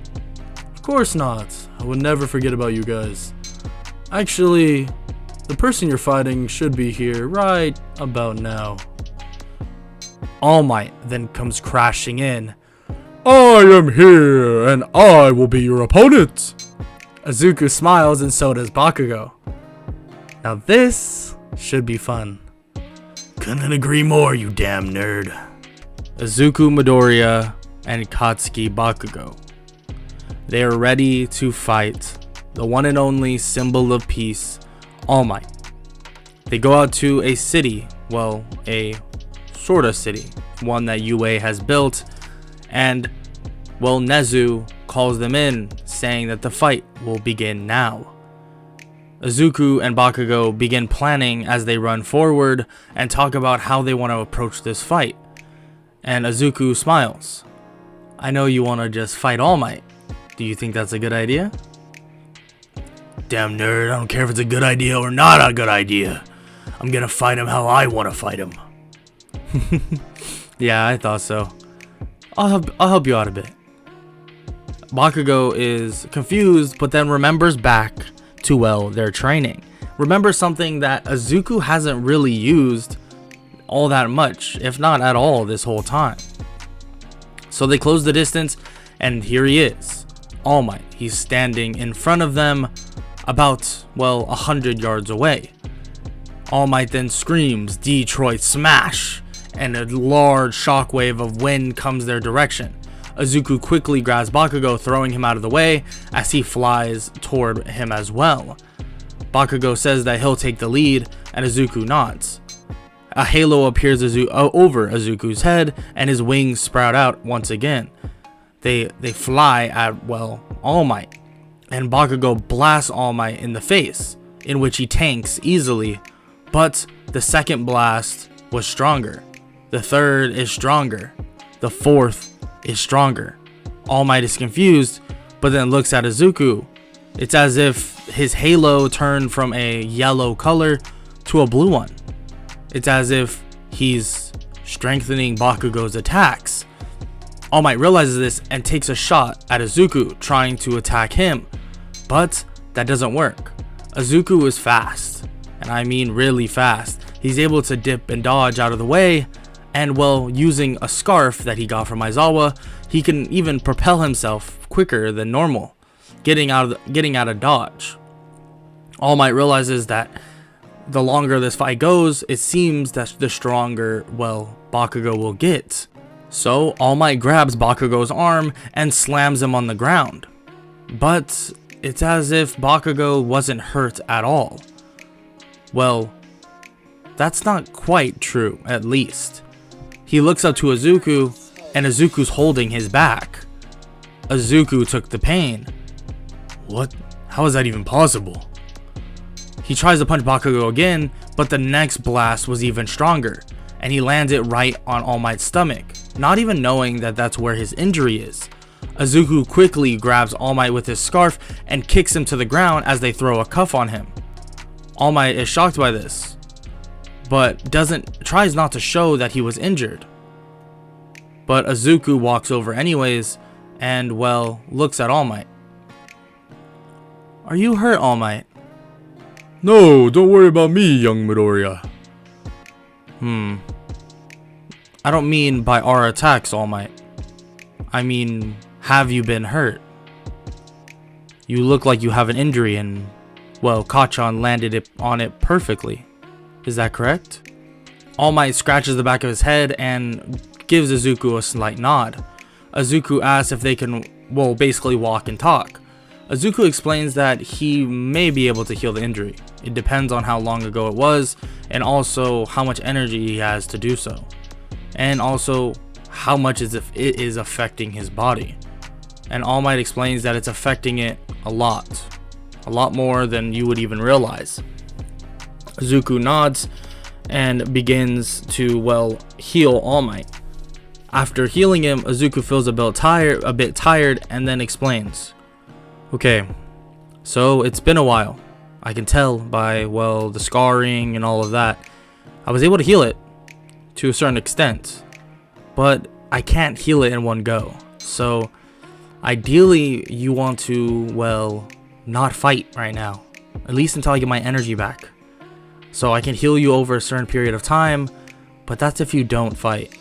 Of course not. I would never forget about you guys. Actually, the person you're fighting should be here right about now. All Might then comes crashing in. I am here, and I will be your opponent. Izuku smiles, and so does Bakugo. Now this should be fun. Couldn't agree more, you damn nerd. Izuku Midoriya and Katsuki Bakugo. They are ready to fight the one and only symbol of peace, All Might. They go out to a city, well, a sort of city, one that UA has built, and, well, Nezu calls them in, saying that the fight will begin now. Izuku and Bakugo begin planning as they run forward and talk about how they want to approach this fight. And Izuku smiles. I know you want to just fight All Might. Do you think that's a good idea? Damn nerd, I don't care if it's a good idea or not a good idea. I'm gonna fight him how I want to fight him. Yeah, I thought so. I'll help you out a bit. Bakugo is confused, but then remembers back to, well, their training. Remember something that Izuku hasn't really used all that much, if not at all, this whole time. So they close the distance, and here he is, All Might. He's standing in front of them, about, well, 100 yards away. All Might then screams, "Detroit Smash!" and a large shockwave of wind comes their direction. Izuku quickly grabs Bakugo, throwing him out of the way as he flies toward him as well. Bakugo says that he'll take the lead, and Izuku nods. A halo appears over Izuku's head, and his wings sprout out once again. They fly at, well, All Might, and Bakugo blasts All Might in the face, in which he tanks easily, but the second blast was stronger. The third is stronger. The fourth is stronger. All Might is confused, but then looks at Izuku. It's as if his halo turned from a yellow color to a blue one. It's as if he's strengthening Bakugo's attacks. All Might realizes this and takes a shot at Izuku, trying to attack him, but that doesn't work. Izuku is fast, and I mean really fast. He's able to dip and dodge out of the way, and, well, using a scarf that he got from Aizawa, he can even propel himself quicker than normal, getting out of dodge. All Might realizes that the longer this fight goes, it seems that the stronger, well, Bakugo will get. So All Might grabs Bakugo's arm and slams him on the ground. But it's as if Bakugo wasn't hurt at all. Well, that's not quite true, at least. He looks up to Izuku, and Izuku's holding his back. Izuku took the pain. What? How is that even possible? He tries to punch Bakugo again, but the next blast was even stronger, and he lands it right on All Might's stomach, not even knowing that that's where his injury is. Izuku quickly grabs All Might with his scarf and kicks him to the ground as they throw a cuff on him. All Might is shocked by this, but tries not to show that he was injured. But Izuku walks over anyways and, well, looks at All Might. "Are you hurt, All Might?" No, don't worry about me, young Midoriya. I don't mean by our attacks, All Might. I mean, have you been hurt? You look like you have an injury and, well, Kacchan landed on it perfectly. Is that correct? All Might scratches the back of his head and gives Izuku a slight nod. Izuku asks if they can, well, basically walk and talk. Izuku explains that he may be able to heal the injury. It depends on how long ago it was, and also how much energy he has to do so. And also how much it is affecting his body. And All Might explains that it's affecting it a lot more than you would even realize. Izuku nods and begins to, well, heal All Might. After healing him, Izuku feels a bit tired and then explains. Okay, so it's been a while. I can tell by, well, the scarring and all of that. I was able to heal it to a certain extent, but I can't heal it in one go. So ideally you want to, well, not fight right now, at least until I get my energy back. So I can heal you over a certain period of time, but that's if you don't fight.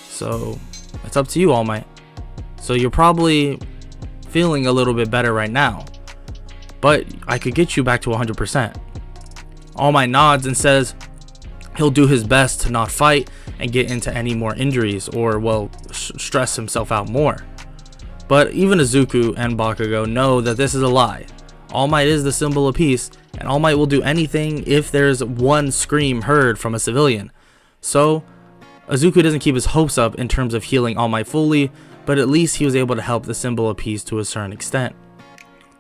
So it's up to you, All Might. So you're probably feeling a little bit better right now, but I could get you back to 100%. All Might nods and says he'll do his best to not fight and get into any more injuries or, well, stress himself out more. But even Izuku and Bakugo know that this is a lie. All Might is the symbol of peace, and All Might will do anything if there's one scream heard from a civilian. So Izuku doesn't keep his hopes up in terms of healing All Might fully, but at least he was able to help the symbol of peace to a certain extent.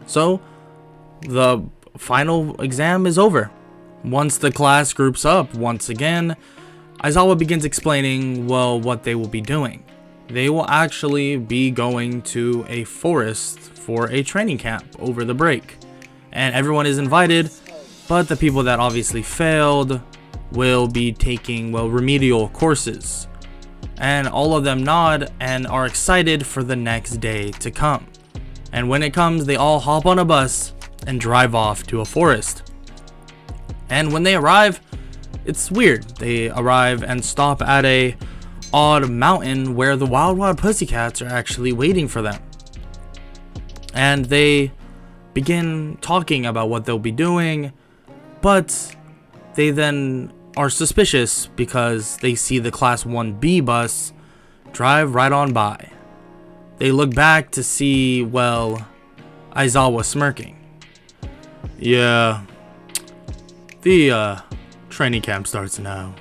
So the final exam is over. Once the class groups up once again, Aizawa begins explaining, well, what they will be doing. They will actually be going to a forest for a training camp over the break. And everyone is invited, but the people that obviously failed will be taking, well, remedial courses. And all of them nod and are excited for the next day to come. And when it comes, they all hop on a bus and drive off to a forest. And when they arrive, it's weird. They arrive and stop at a odd mountain where the Wild Pussycats are actually waiting for them. And they begin talking about what they'll be doing, but they then are suspicious because they see the Class 1B bus drive right on by. They look back to see, well, Aizawa smirking. Yeah, the training camp starts now.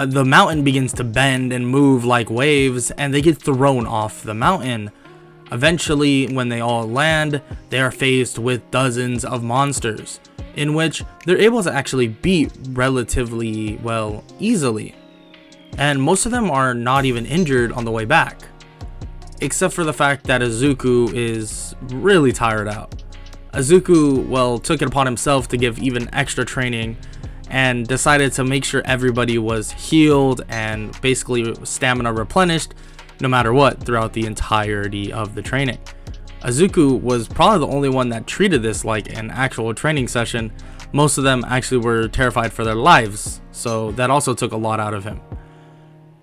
The mountain begins to bend and move like waves, and they get thrown off the mountain. Eventually, when they all land, they are faced with dozens of monsters, in which they're able to actually beat relatively, well, easily. And most of them are not even injured on the way back, except for the fact that Izuku is really tired out. Izuku, well, took it upon himself to give even extra training and decided to make sure everybody was healed and basically stamina replenished no matter what throughout the entirety of the training. Izuku was probably the only one that treated this like an actual training session. Most of them actually were terrified for their lives, so that also took a lot out of him.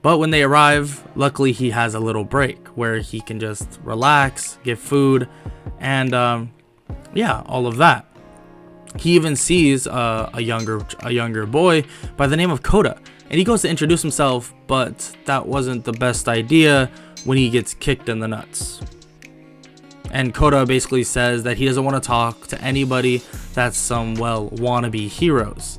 But when they arrive, luckily he has a little break where he can just relax, get food, and yeah, all of that. He even sees a younger boy by the name of Koda, and he goes to introduce himself, but that wasn't the best idea when he gets kicked in the nuts. And Koda basically says that he doesn't want to talk to anybody that's some, well, wannabe heroes.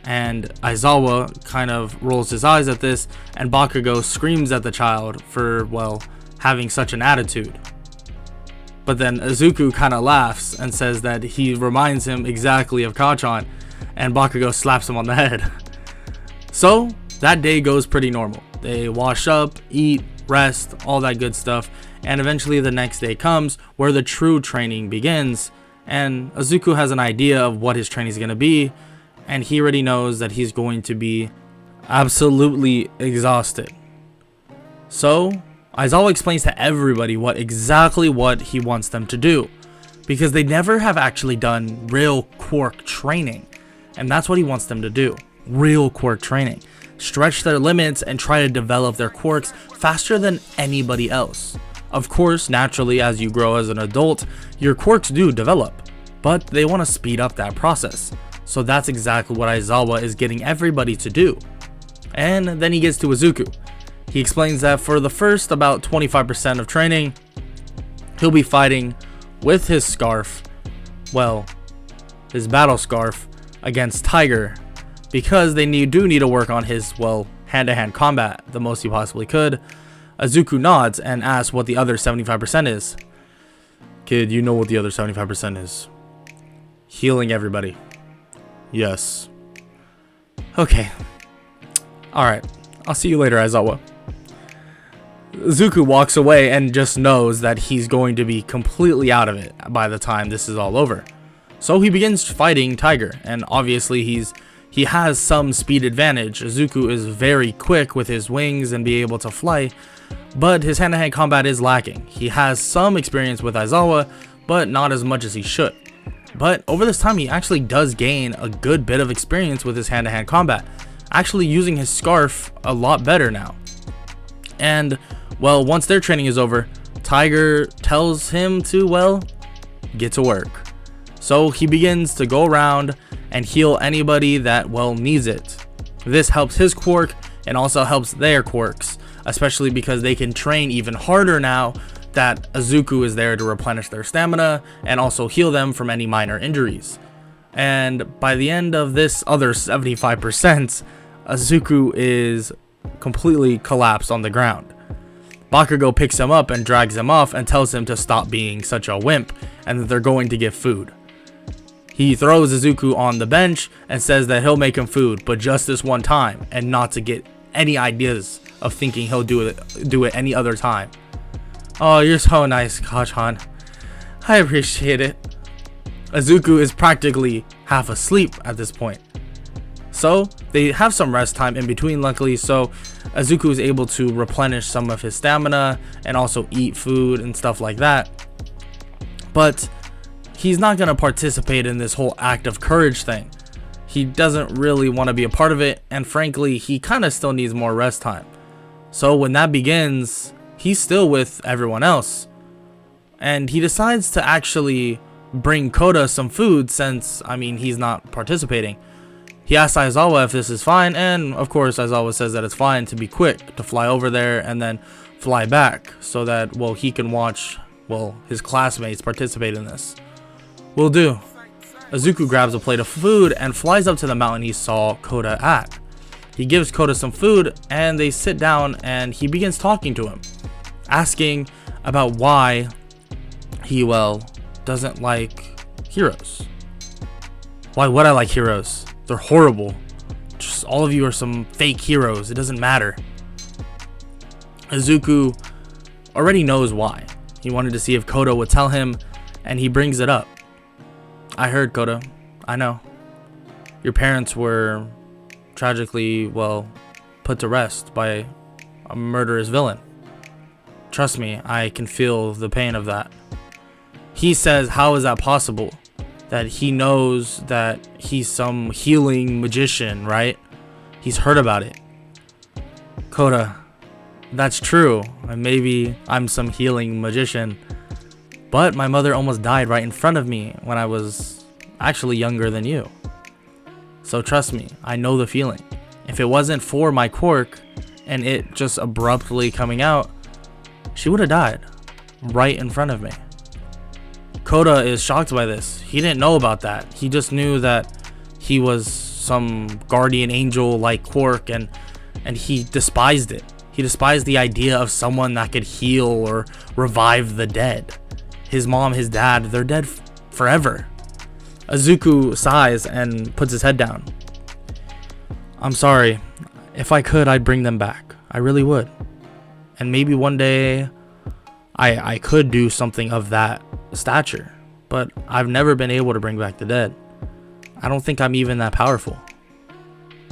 And Aizawa kind of rolls his eyes at this, and Bakugo screams at the child for, well, having such an attitude. But then Izuku kind of laughs and says that he reminds him exactly of Kacchan, and Bakugo slaps him on the head. So that day goes pretty normal. They wash up, eat, rest, all that good stuff, and eventually the next day comes where the true training begins, and Izuku has an idea of what his training is going to be, and he already knows that he's going to be absolutely exhausted. So Aizawa explains to everybody exactly what he wants them to do, because they never have actually done real quirk training, and that's what he wants them to do. Real quirk training. Stretch their limits and try to develop their quirks faster than anybody else. Of course, naturally, as you grow as an adult, your quirks do develop, but they want to speed up that process. So that's exactly what Aizawa is getting everybody to do. And then he gets to Izuku. He explains that for the first about 25% of training, he'll be fighting with his scarf, well, his battle scarf, against Tiger, because they do need to work on his, well, hand-to-hand combat the most he possibly could. Izuku nods and asks what the other 75% is. Kid, you know what the other 75% is. Healing everybody. Yes. Okay. Alright. I'll see you later, Aizawa. Izuku walks away and just knows that he's going to be completely out of it by the time this is all over. So he begins fighting Tiger, and obviously he has some speed advantage. Izuku is very quick with his wings and be able to fly, but his hand-to-hand combat is lacking. He has some experience with Aizawa, but not as much as he should. But over this time, he actually does gain a good bit of experience with his hand-to-hand combat, actually using his scarf a lot better now. And, well, once their training is over, Tiger tells him to, well, get to work. So he begins to go around and heal anybody that, well, needs it. This helps his quirk and also helps their quirks, especially because they can train even harder now that Izuku is there to replenish their stamina and also heal them from any minor injuries. And by the end of this other 75%, Izuku is completely collapsed on the ground. Bakugo picks him up and drags him off and tells him to stop being such a wimp and that they're going to get food. He throws Izuku on the bench and says that he'll make him food, but just this one time, and not to get any ideas of thinking he'll do it any other time. Oh, you're so nice, Kachan. I appreciate it. Izuku is practically half asleep at this point. So they have some rest time in between, luckily, so Izuku is able to replenish some of his stamina and also eat food and stuff like that. But he's not going to participate in this whole act of courage thing. He doesn't really want to be a part of it, and frankly, he kind of still needs more rest time. So when that begins, he's still with everyone else, and he decides to actually bring Kota some food since, I mean, he's not participating. He asks Aizawa if this is fine, and of course Aizawa says that it's fine to be quick, to fly over there and then fly back, so that, well, he can watch, well, his classmates participate in this. Will do. Izuku grabs a plate of food and flies up to the mountain he saw Kota at. He gives Kota some food and they sit down and he begins talking to him, asking about why he, well, doesn't like heroes. Why would I like heroes? They're horrible. Just all of you are some fake heroes. It doesn't matter. Izuku already knows why. He wanted to see if Kota would tell him, and he brings it up. I heard, Kota. I know. Your parents were tragically, well, put to rest by a murderous villain. Trust me, I can feel the pain of that. He says, how is that possible? That he knows that he's some healing magician, right? He's heard about it. Kota, that's true. Maybe I'm some healing magician. But my mother almost died right in front of me when I was actually younger than you. So trust me, I know the feeling. If it wasn't for my quirk and it just abruptly coming out, she would have died right in front of me. Kota is shocked by this. He didn't know about that. He just knew that he was some guardian angel like quirk, and he despised it. He despised the idea of someone that could heal or revive the dead. His mom, his dad, they're dead forever. Izuku sighs and puts his head down. I'm sorry. If I could, I'd bring them back. I really would. And maybe one day I could do something of that stature, but I've never been able to bring back the dead. I don't think I'm even that powerful.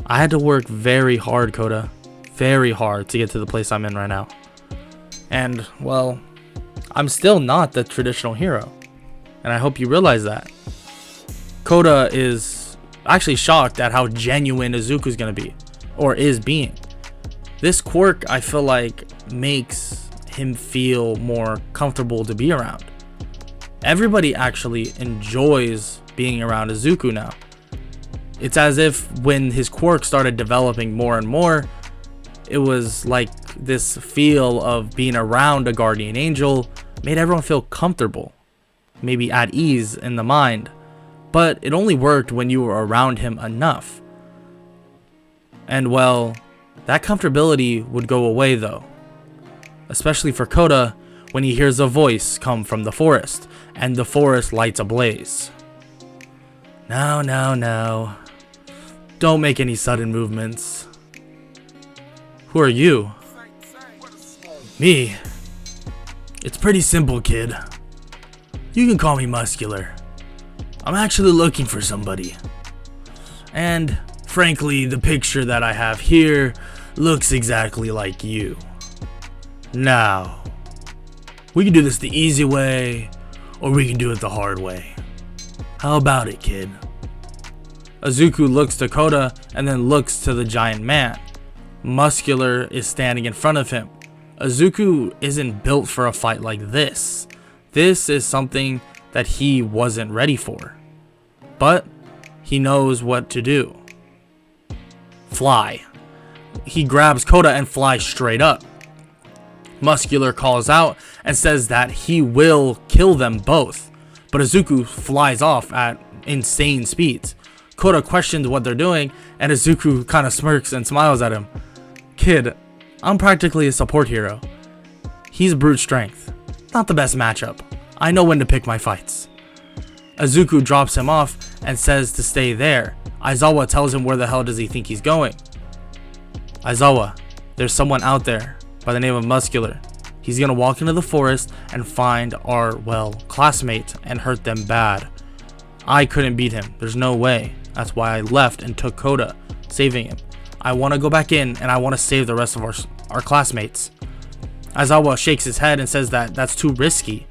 I had to work very hard, Koda. Very hard to get to the place I'm in right now. And, well, I'm still not the traditional hero. And I hope you realize that. Koda is actually shocked at how genuine Izuku's gonna be. Or is being. This quirk, I feel like, makes him feel more comfortable to be around. Everybody actually enjoys being around Izuku now. It's as if when his quirk started developing more and more, it was like this feel of being around a guardian angel made everyone feel comfortable, maybe at ease in the mind, but it only worked when you were around him enough. And well, that comfortability would go away though, especially for Koda when he hears a voice come from the forest, and the forest lights ablaze. No, no, no. Don't make any sudden movements. Who are you? Me? It's pretty simple, kid. You can call me Muscular. I'm actually looking for somebody. And, frankly, the picture that I have here looks exactly like you. Now, we can do this the easy way, or we can do it the hard way. How about it, kid? Izuku looks to Koda and then looks to the giant man. Muscular is standing in front of him. Izuku isn't built for a fight like this. This is something that he wasn't ready for. But he knows what to do. Fly. He grabs Koda and flies straight up. Muscular calls out and says that he will kill them both. But Izuku flies off at insane speeds. Koda questions what they're doing, and Izuku kind of smirks and smiles at him. Kid, I'm practically a support hero. He's brute strength. Not the best matchup. I know when to pick my fights. Izuku drops him off and says to stay there. Aizawa tells him where the hell does he think he's going. Aizawa, there's someone out there by the name of Muscular. He's gonna walk into the forest and find our, well, classmates and hurt them bad. I couldn't beat him. There's no way. That's why I left and took Koda, saving him. I want to go back in and I want to save the rest of our classmates. Aizawa shakes his head and says that that's too risky.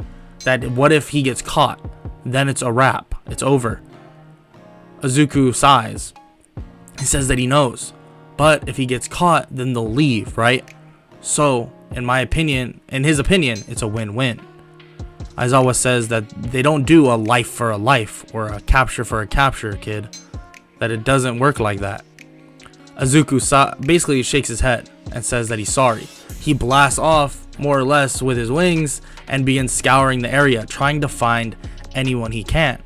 That what if he gets caught? Then it's a wrap. It's over. Izuku sighs. He says that he knows. But if he gets caught, then they'll leave, right? So, in his opinion, it's a win-win. Aizawa says that they don't do a life for a life or a capture for a capture, kid. That it doesn't work like that. Izuku basically shakes his head and says that he's sorry. He blasts off, more or less, with his wings and begins scouring the area, trying to find anyone he can.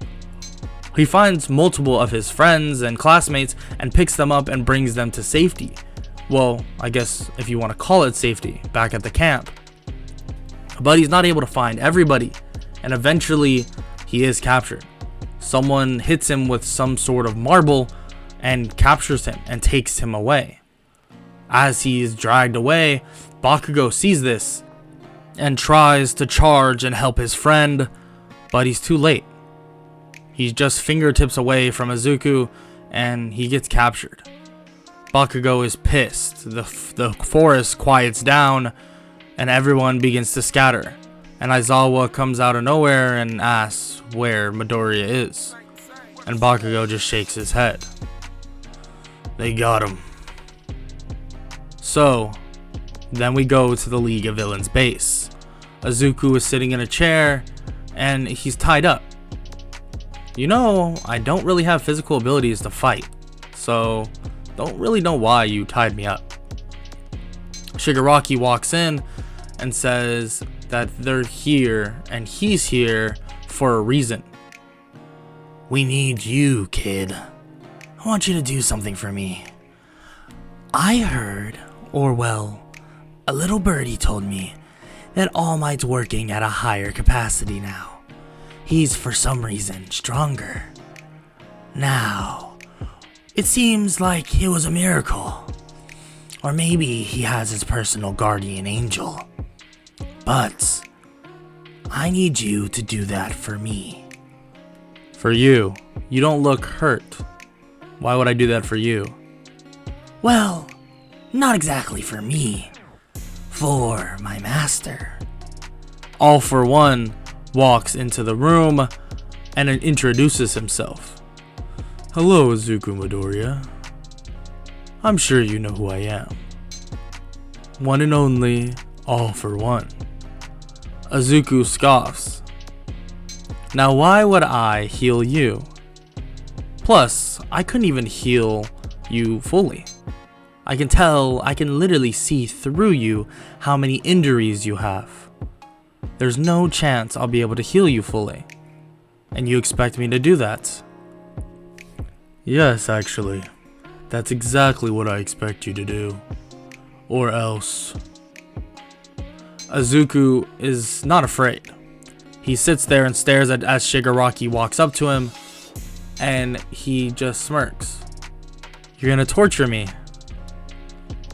He finds multiple of his friends and classmates and picks them up and brings them to safety. Well, I guess if you want to call it safety, back at the camp. But he's not able to find everybody, and eventually he is captured. Someone hits him with some sort of marble and captures him and takes him away. As he is dragged away, Bakugo sees this and tries to charge and help his friend, but he's too late. He's just fingertips away from Izuku and he gets captured. Bakugo is pissed. The forest quiets down and everyone begins to scatter. And Aizawa comes out of nowhere and asks where Midoriya is. And Bakugo just shakes his head. They got him. So, then we go to the League of Villains base. Izuku is sitting in a chair and he's tied up. You know, I don't really have physical abilities to fight, so don't really know why you tied me up. Shigaraki walks in and says that they're here and he's here for a reason. We need you, kid. I want you to do something for me. I heard, or well, a little birdie told me that All Might's working at a higher capacity now. He's for some reason stronger. Now, it seems like it was a miracle. Or maybe he has his personal guardian angel. But I need you to do that for me. For you? You don't look hurt. Why would I do that for you? Well, not exactly for me. For my master. All for One walks into the room and introduces himself. Hello, Izuku Midoriya. I'm sure you know who I am. One and only, All for One. Izuku scoffs. Now why would I heal you? Plus, I couldn't even heal you fully. I can literally see through you how many injuries you have. There's no chance I'll be able to heal you fully. And you expect me to do that? Yes, actually. That's exactly what I expect you to do. Or else. Izuku is not afraid. He sits there and stares at as Shigaraki walks up to him, and he just smirks. You're gonna torture me.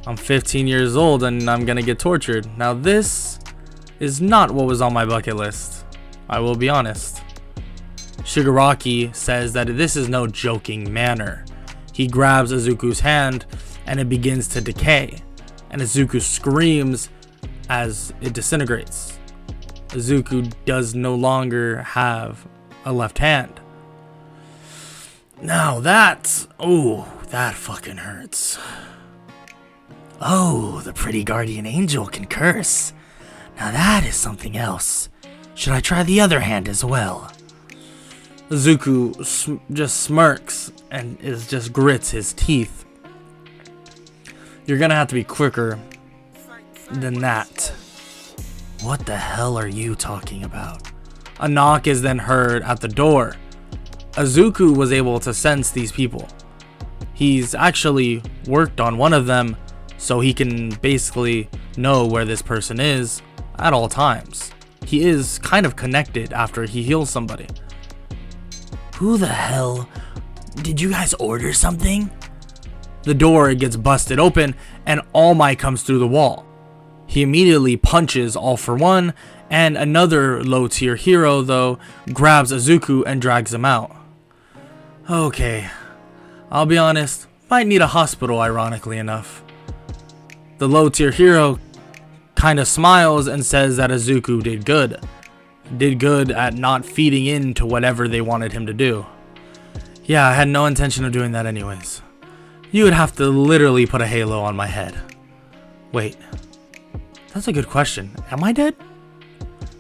I'm 15 years old and I'm gonna get tortured. Now this is not what was on my bucket list. I will be honest. Shigaraki says that this is no joking manner. He grabs Izuku's hand and it begins to decay, and Izuku screams as it disintegrates. Izuku does no longer have a left hand. Now that fucking hurts. Oh, the pretty Guardian Angel can curse. Now that is something else. Should I try the other hand as well? Izuku just smirks and just grits his teeth. You're gonna have to be quicker than that. What the hell are you talking about? A knock is then heard at the door. Izuku was able to sense these people. He's actually worked on one of them, so he can basically know where this person is at all times. He is kind of connected after he heals somebody. Who the hell? Did you guys order something? The door gets busted open and All Might comes through the wall. He immediately punches All for One, and another low tier hero though grabs Izuku and drags him out. Okay, I'll be honest, might need a hospital ironically enough. The low tier hero kinda smiles and says that Izuku did good. Did good at not feeding into whatever they wanted him to do. Yeah, I had no intention of doing that anyways. You would have to literally put a halo on my head. Wait, that's a good question. Am I dead?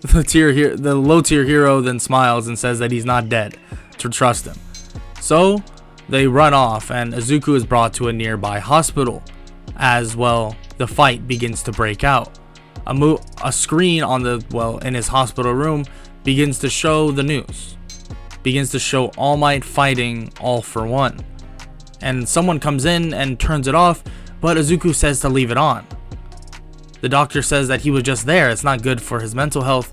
The low tier hero then smiles and says that he's not dead, to trust him. So they run off and Izuku is brought to a nearby hospital. As well, the fight begins to break out. A screen on in his hospital room begins to show the news. Begins to show All Might fighting All for One. And someone comes in and turns it off, but Izuku says to leave it on. The doctor says that he was just there, it's not good for his mental health,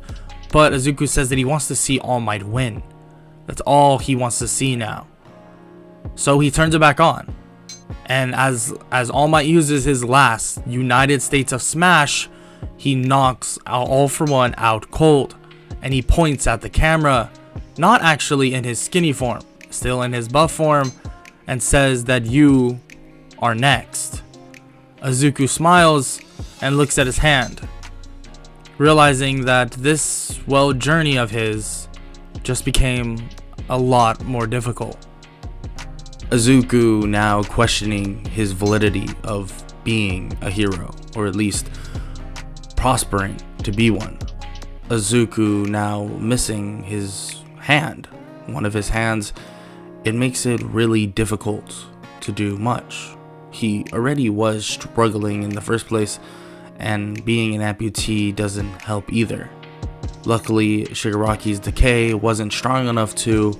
but Izuku says that he wants to see All Might win. That's all he wants to see now. So he turns it back on. And as All Might uses his last United States of Smash, he knocks All for One out cold. And he points at the camera, not actually in his skinny form, still in his buff form, and says that you are next. Izuku smiles and looks at his hand, realizing that this journey of his just became a lot more difficult. Izuku now questioning his validity of being a hero, or at least prospering to be one. Izuku now missing his hand, one of his hands. It makes it really difficult to do much. He already was struggling in the first place, and being an amputee doesn't help either. Luckily, Shigaraki's decay wasn't strong enough to,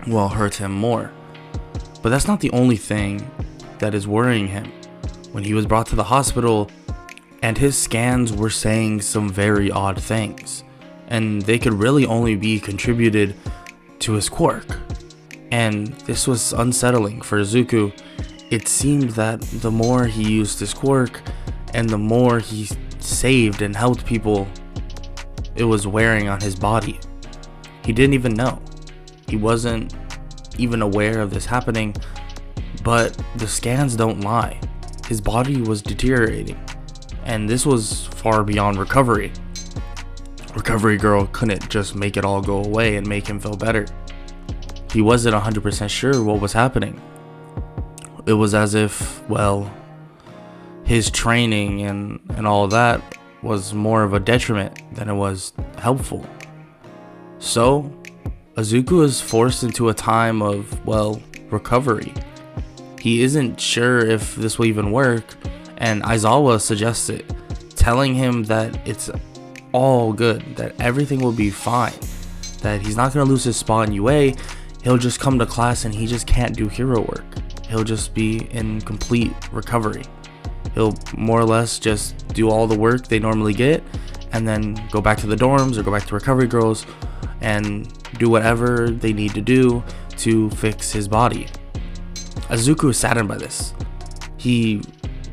hurt him more. But that's not the only thing that is worrying him. When he was brought to the hospital, and his scans were saying some very odd things, and they could really only be contributed to his quirk. And this was unsettling for Izuku. It seemed that the more he used his quirk, and the more he saved and helped people, it was wearing on his body. He didn't even know. He wasn't even aware of this happening, but the scans don't lie. His body was deteriorating, and this was far beyond recovery. Recovery girl couldn't just make it all go away and make him feel better. He wasn't 100% sure what was happening. It was as if, well, his training and all that was more of a detriment than it was helpful. So, Izuku is forced into a time of, well, recovery. He isn't sure if this will even work, and Aizawa suggests it, telling him that it's all good, that everything will be fine, that he's not going to lose his spot in UA. He'll just come to class and he just can't do hero work. He'll just be in complete recovery. He'll more or less just do all the work they normally get and then go back to the dorms or go back to recovery girls and do whatever they need to do to fix his body. Izuku is saddened by this. He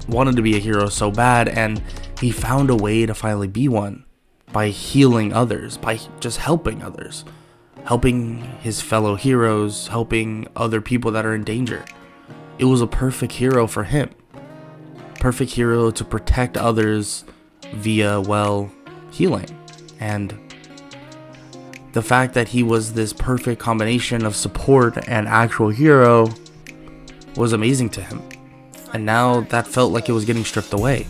wanted to be a hero so bad, and he found a way to finally be one by healing others, by just helping others, helping his fellow heroes, helping other people that are in danger. It was a perfect hero for him. Perfect hero to protect others via, well, healing. And the fact that he was this perfect combination of support and actual hero was amazing to him. And now that felt like it was getting stripped away.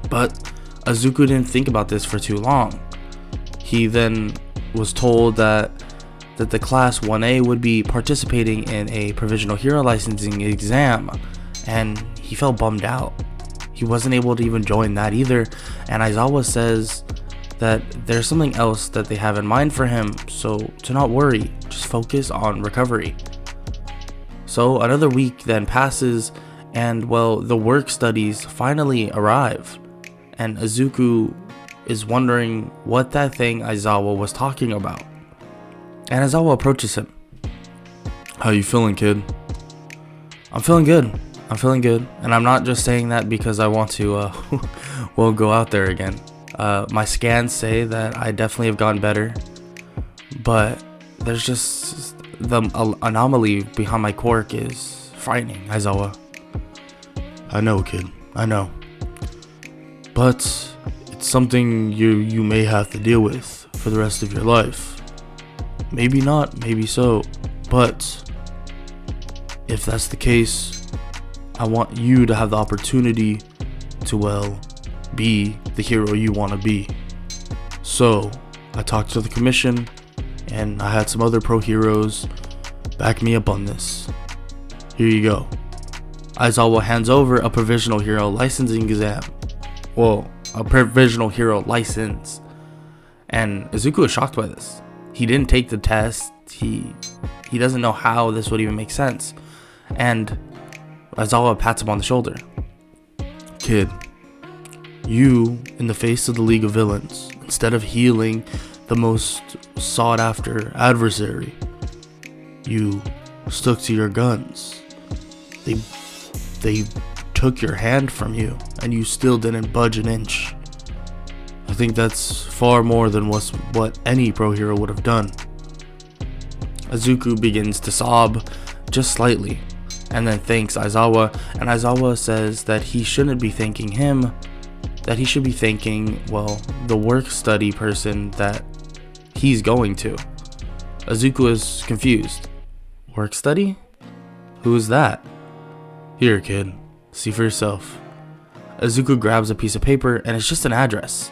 But Izuku didn't think about this for too long. He then was told that the class 1A would be participating in a provisional hero licensing exam, and he felt bummed out. He wasn't able to even join that either, and Aizawa says that there's something else that they have in mind for him, so to not worry, just focus on recovery. So another week then passes, and well, the work studies finally arrive, and Izuku is wondering what that thing Aizawa was talking about. And Aizawa approaches him. "How you feeling, kid?" I'm feeling good, and I'm not just saying that because I want to well, go out there again. My scans say that I definitely have gotten better, but there's just the anomaly behind my quirk is frightening, Aizawa. "I know, kid, I know. But it's something you may have to deal with for the rest of your life. Maybe not, maybe so, but if that's the case, I want you to have the opportunity to, well, be the hero you want to be. So, I talked to the commission, and I had some other pro heroes back me up on this. Here you go." Aizawa hands over a provisional hero licensing exam. Well, a provisional hero license. And Izuku is shocked by this. He didn't take the test. He doesn't know how this would even make sense. And Aizawa pats him on the shoulder. "Kid, you, in the face of the League of Villains, instead of healing the most sought after adversary, you stuck to your guns. They took your hand from you, and you still didn't budge an inch. I think that's far more than what any pro hero would have done." Izuku begins to sob just slightly, and then thanks Aizawa, and Aizawa says that he shouldn't be thanking him, that he should be thanking, well, the work study person that he's going to. Izuku is confused. Work study? Who is that? "Here, kid, see for yourself." Izuku grabs a piece of paper, and it's just an address.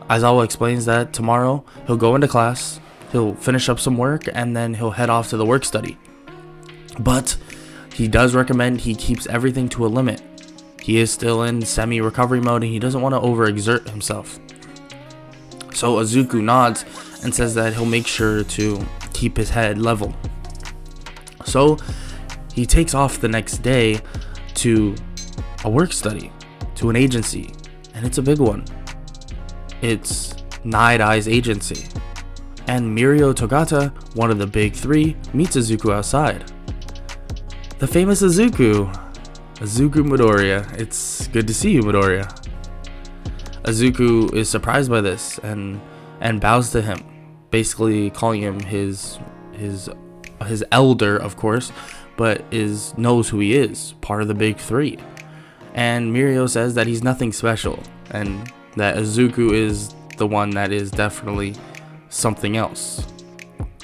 Aizawa explains that tomorrow he'll go into class, he'll finish up some work, and then he'll head off to the work study. But he does recommend he keeps everything to a limit. He is still in semi-recovery mode, and he doesn't want to overexert himself. So Izuku nods and says that he'll make sure to keep his head level. So he takes off the next day to a work study, to an agency, and it's a big one. It's Night Eye's agency. And Mirio Togata, one of the big three, meets Izuku outside. The famous Izuku Midoriya. It's good to see you, Midoriya. Izuku is surprised by this and bows to him, basically calling him his elder, of course, but knows who he is, part of the big three. And Mirio says that he's nothing special, and that Izuku is the one that is definitely something else.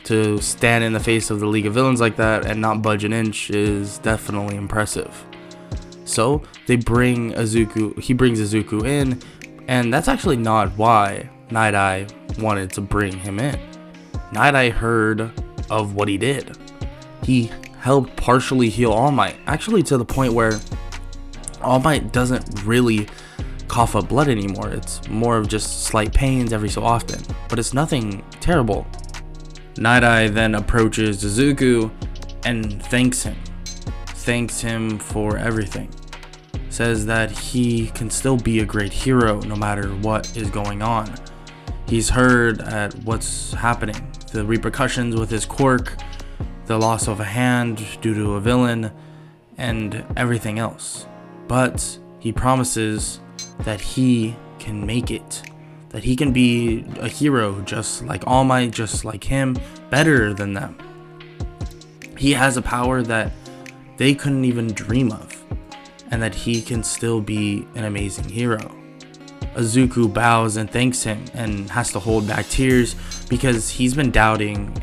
To stand in the face of the League of Villains like that and not budge an inch is definitely impressive. So he brings Izuku in, and that's actually not why Night Eye wanted to bring him in. Night Eye heard of what he did. He helped partially heal All Might, actually to the point where All Might doesn't really cough up blood anymore. It's more of just slight pains every so often, but it's nothing terrible. Night Eye then approaches Izuku and thanks him for everything. Says that he can still be a great hero no matter what is going on. He's heard at what's happening, the repercussions with his quirk, the loss of a hand due to a villain, and everything else. But he promises that he can make it, that he can be a hero just like All Might, just like him, better than them. He has a power that they couldn't even dream of, and that he can still be an amazing hero. Izuku bows and thanks him and has to hold back tears because he's been doubting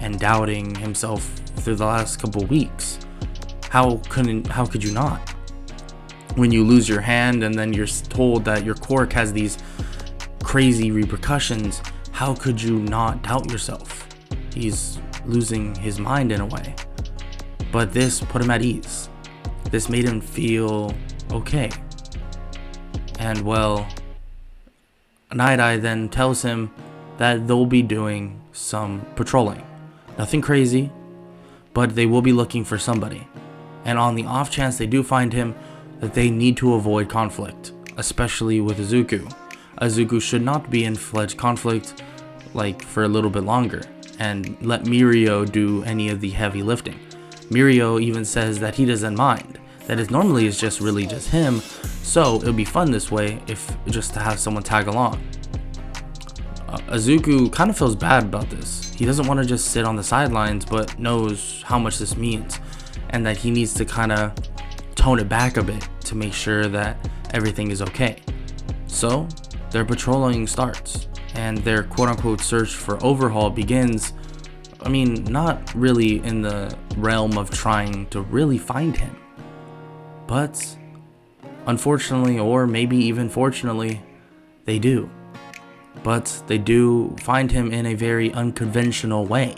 himself through the last couple weeks. How could you not? When you lose your hand and then you're told that your quirk has these crazy repercussions, how could you not doubt yourself? He's losing his mind in a way. But this put him at ease. This made him feel okay. And well, Night Eye then tells him that they'll be doing some patrolling. Nothing crazy, but they will be looking for somebody. And on the off chance they do find him, that they need to avoid conflict, especially with Izuku. Izuku should not be in fledged conflict for a little bit longer and let Mirio do any of the heavy lifting. Mirio even says that he doesn't mind, that it normally is just him, so it'll be fun this way if just to have someone tag along. Izuku kind of feels bad about this. He doesn't want to just sit on the sidelines, but knows how much this means and that he needs to kind of tone it back a bit to make sure that everything is okay. So their patrolling starts and their quote-unquote search for Overhaul begins. I mean, not really in the realm of trying to really find him, but unfortunately, or maybe even fortunately, they do. But they do find him in a very unconventional way.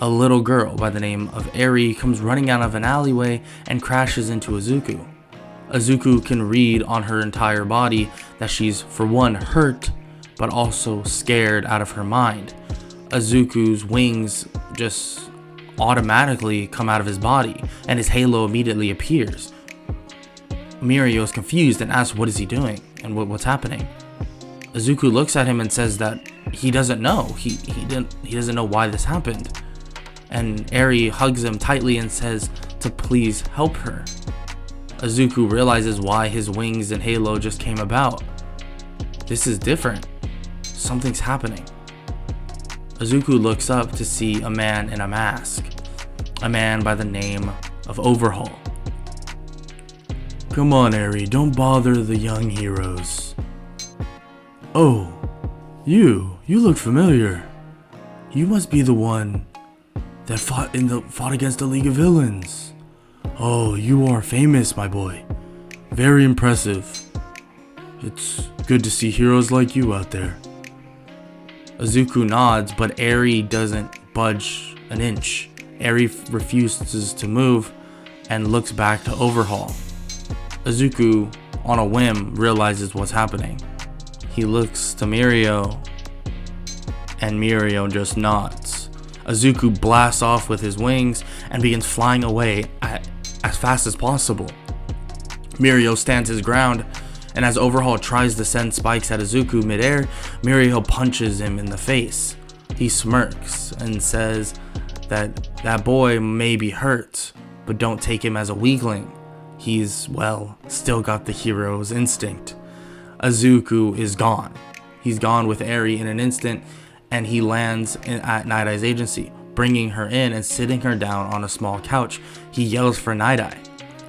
A little girl by the name of Eri comes running out of an alleyway and crashes into Izuku. Izuku can read on her entire body that she's, for one, hurt, but also scared out of her mind. Izuku's wings just automatically come out of his body, and his halo immediately appears. Mirio is confused and asks what is he doing and what's happening. Izuku looks at him and says that he doesn't know. He doesn't know why this happened. And Eri hugs him tightly and says to please help her. Izuku realizes why his wings and halo just came about. This is different. Something's happening. Izuku looks up to see a man in a mask. A man by the name of Overhaul. Come on, Eri, don't bother the young heroes. Oh, you look familiar. You must be the one that fought against the League of Villains. Oh, you are famous, my boy. Very impressive. It's good to see heroes like you out there. Izuku nods, but Eri doesn't budge an inch. Eri refuses to move and looks back to Overhaul. Izuku, on a whim, realizes what's happening. He looks to Mirio, and Mirio just nods. Izuku blasts off with his wings and begins flying away as fast as possible. Mirio stands his ground, and as Overhaul tries to send spikes at Izuku midair, Mirio punches him in the face. He smirks and says that boy may be hurt, but don't take him as a weakling. He's, well, still got the hero's instinct. Izuku is gone. He's gone with Eri in an instant, and he lands at Night Eye's agency, bringing her in and sitting her down on a small couch. He yells for Night Eye.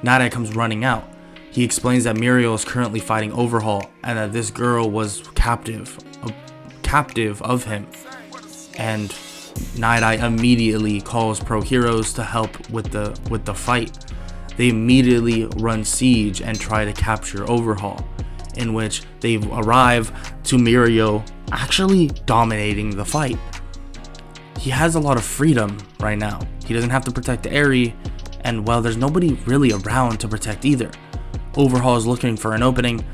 Night Eye comes running out. He explains that Muriel is currently fighting Overhaul and that this girl was captive of him. And Night Eye immediately calls Pro Heroes to help with the fight. They immediately run siege and try to capture Overhaul, in which they arrive to Muriel actually dominating the fight. He has a lot of freedom right now. He doesn't have to protect Eri, and well, there's nobody really around to protect either. Overhaul is looking for an opening,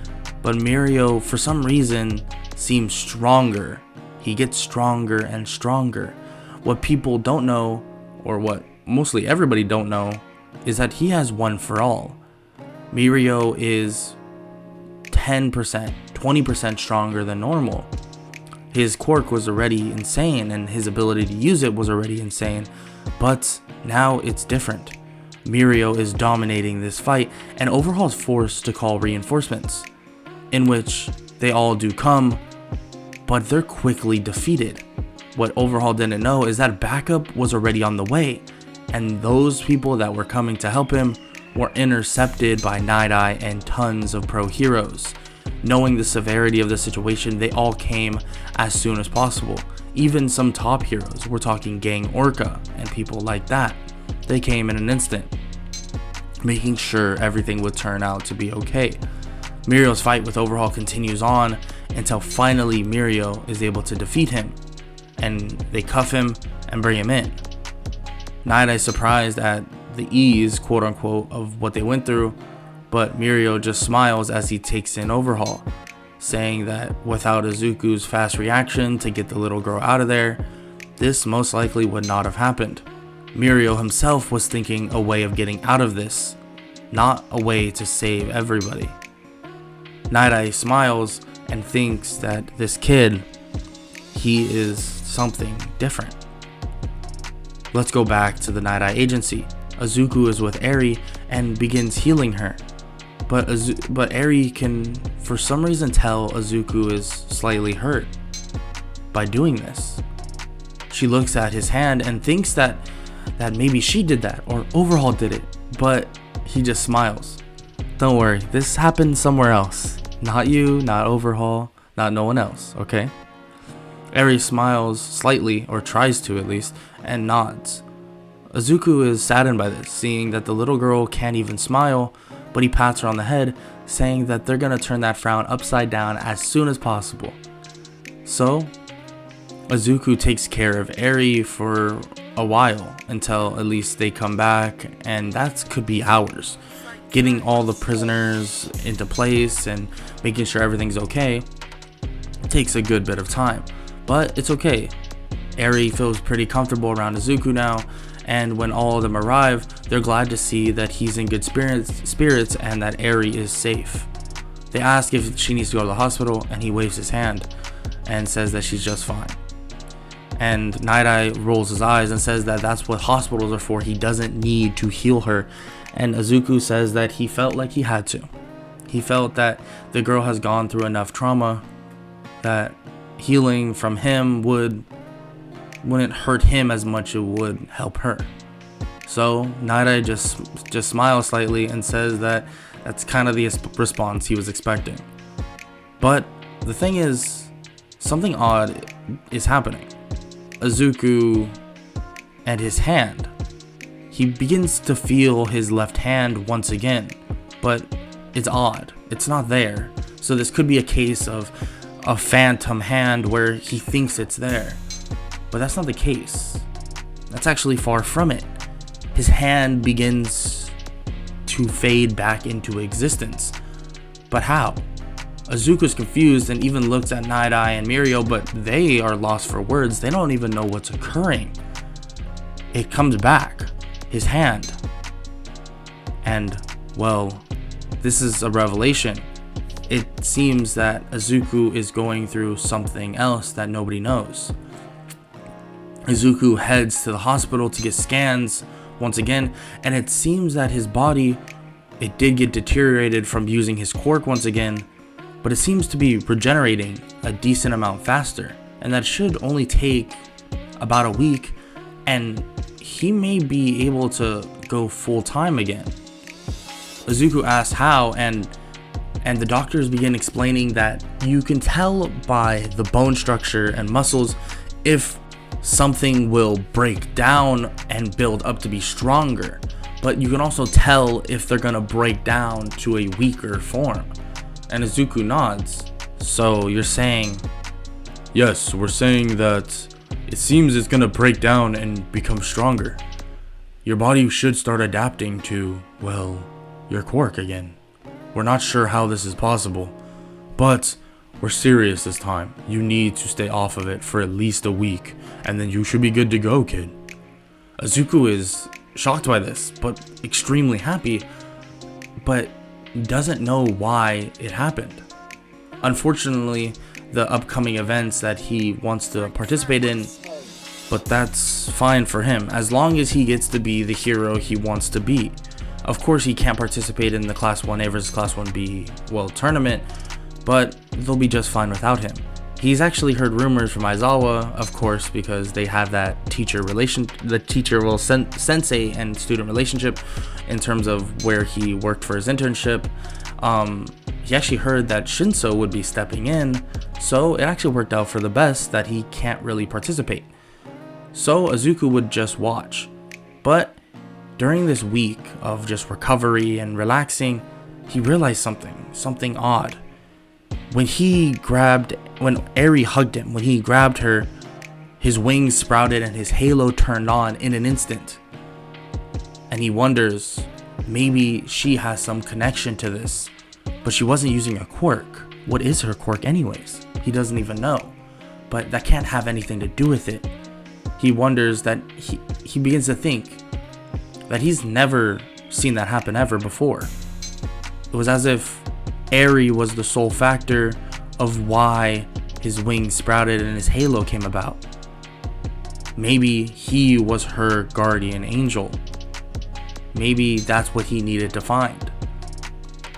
but Muriel, for some reason, seems stronger. He gets stronger and stronger. What people don't know, or what mostly everybody don't know, is that he has one for all. Muriel is 10%, 20% stronger than normal. His quirk was already insane, and his ability to use it was already insane, but now it's different. Muriel is dominating this fight, and Overhaul is forced to call reinforcements, in which they all do come, but they're quickly defeated. What Overhaul didn't know is that backup was already on the way, and those people that were coming to help him were intercepted by Night Eye and tons of pro heroes. Knowing the severity of the situation, they all came as soon as possible. Even some top heroes, we're talking Gang Orca and people like that, they came in an instant, making sure everything would turn out to be okay. Muriel's fight with Overhaul continues on until finally Muriel is able to defeat him, and they cuff him and bring him in. Night Eye's surprised at the ease, quote unquote, of what they went through, but Muriel just smiles as he takes in Overhaul, saying that without Izuku's fast reaction to get the little girl out of there, this most likely would not have happened. Muriel himself was thinking a way of getting out of this, not a way to save everybody. Night Eye smiles and thinks that this kid, he is something different. Let's go back to the Night Eye agency. Izuku is with Eri and begins healing her, but Eri can for some reason tell Izuku is slightly hurt by doing this. She looks at his hand and thinks that maybe she did that or Overhaul did it, but he just smiles. Don't worry, this happened somewhere else. Not you, not Overhaul, not no one else, okay? Eri smiles slightly, or tries to at least, and nods. Izuku is saddened by this, seeing that the little girl can't even smile, but he pats her on the head, saying that they're gonna turn that frown upside down as soon as possible. So, Izuku takes care of Eri for a while, until at least they come back, and that could be hours. Getting all the prisoners into place and making sure everything's okay takes a good bit of time, but it's okay. Eri feels pretty comfortable around Izuku now, and when all of them arrive, they're glad to see that he's in good spirits and that Eri is safe. They ask if she needs to go to the hospital, and he waves his hand and says that she's just fine. And Night Eye rolls his eyes and says that that's what hospitals are for. He doesn't need to heal her. And Izuku says that he felt like he had to. He felt that the girl has gone through enough trauma that healing from him wouldn't hurt him as much as it would help her. So Night Eye just smiles slightly and says that that's kind of the response he was expecting. But the thing is, something odd is happening. Izuku and his hand. He begins to feel his left hand once again, but it's odd. It's not there. So this could be a case of a phantom hand where he thinks it's there. But that's not the case. That's actually far from it. His hand begins to fade back into existence. But how? Izuku's confused and even looks at Night Eye and Muriel, but they are lost for words. They don't even know what's occurring. It comes back. His hand. And, well, this is a revelation. It seems that Izuku is going through something else that nobody knows. Izuku heads to the hospital to get scans once again, and it seems that his body, it did get deteriorated from using his quirk once again, but it seems to be regenerating a decent amount faster, and that should only take about a week, and he may be able to go full time again. Izuku asks how, and the doctors begin explaining that you can tell by the bone structure and muscles if something will break down and build up to be stronger, but you can also tell if they're gonna break down to a weaker form. And Izuku nods. So you're saying? Yes, we're saying that it seems it's gonna break down and become stronger. Your body should start adapting to, well, your quirk again. We're not sure how this is possible, but we're serious this time. You need to stay off of it for at least a week, and then you should be good to go, kid. Izuku is shocked by this, but extremely happy, but doesn't know why it happened. Unfortunately, the upcoming events that he wants to participate in, but that's fine for him as long as he gets to be the hero he wants to be. Of course, he can't participate in the Class 1A versus Class 1B tournament, but they'll be just fine without him. He's actually heard rumors from Aizawa, of course, because they have that sensei and student relationship in terms of where he worked for his internship. He actually heard that Shinso would be stepping in, so it actually worked out for the best that he can't really participate. So Izuku would just watch. But during this week of just recovery and relaxing, he realized something odd. When Eri hugged him, when he grabbed her, his wings sprouted and his halo turned on in an instant. And he wonders, maybe she has some connection to this, but she wasn't using a quirk. What is her quirk anyways? He doesn't even know, but that can't have anything to do with it. He wonders that he begins to think that he's never seen that happen ever before. It was as if Eri was the sole factor of why his wings sprouted and his halo came about. Maybe he was her guardian angel. Maybe that's what he needed to find.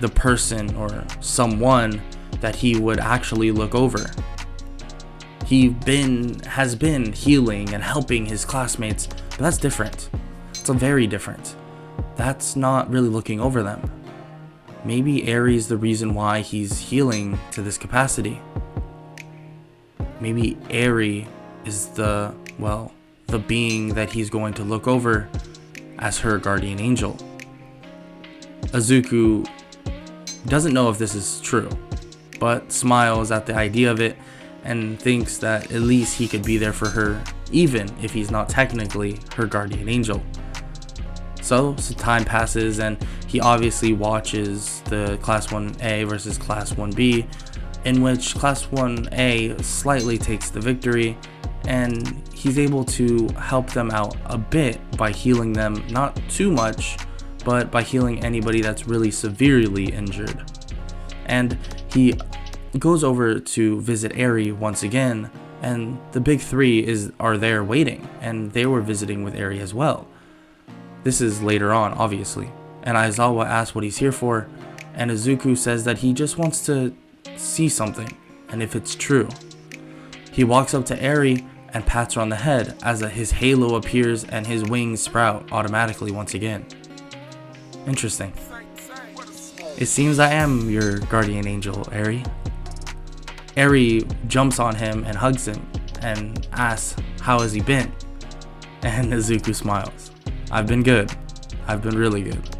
The person or someone that he would actually look over. He has been healing and helping his classmates, but that's different. It's very different. That's not really looking over them. Maybe Eri's the reason why he's healing to this capacity. Maybe Eri is the being that he's going to look over as her guardian angel. Izuku doesn't know if this is true, but smiles at the idea of it and thinks that at least he could be there for her, even if he's not technically her guardian angel. So time passes and he obviously watches the Class 1A versus Class 1B, in which Class 1A slightly takes the victory, and he's able to help them out a bit by healing them, not too much, but by healing anybody that's really severely injured. And he goes over to visit Eri once again, and the big three are there waiting, and they were visiting with Eri as well. This is later on, obviously, and Aizawa asks what he's here for, and Izuku says that he just wants to see something, and if it's true. He walks up to Eri and pats her on the head as his halo appears and his wings sprout automatically once again. Interesting. It seems I am your guardian angel, Eri. Eri jumps on him and hugs him and asks, how has he been? And Izuku smiles. I've been good. I've been really good.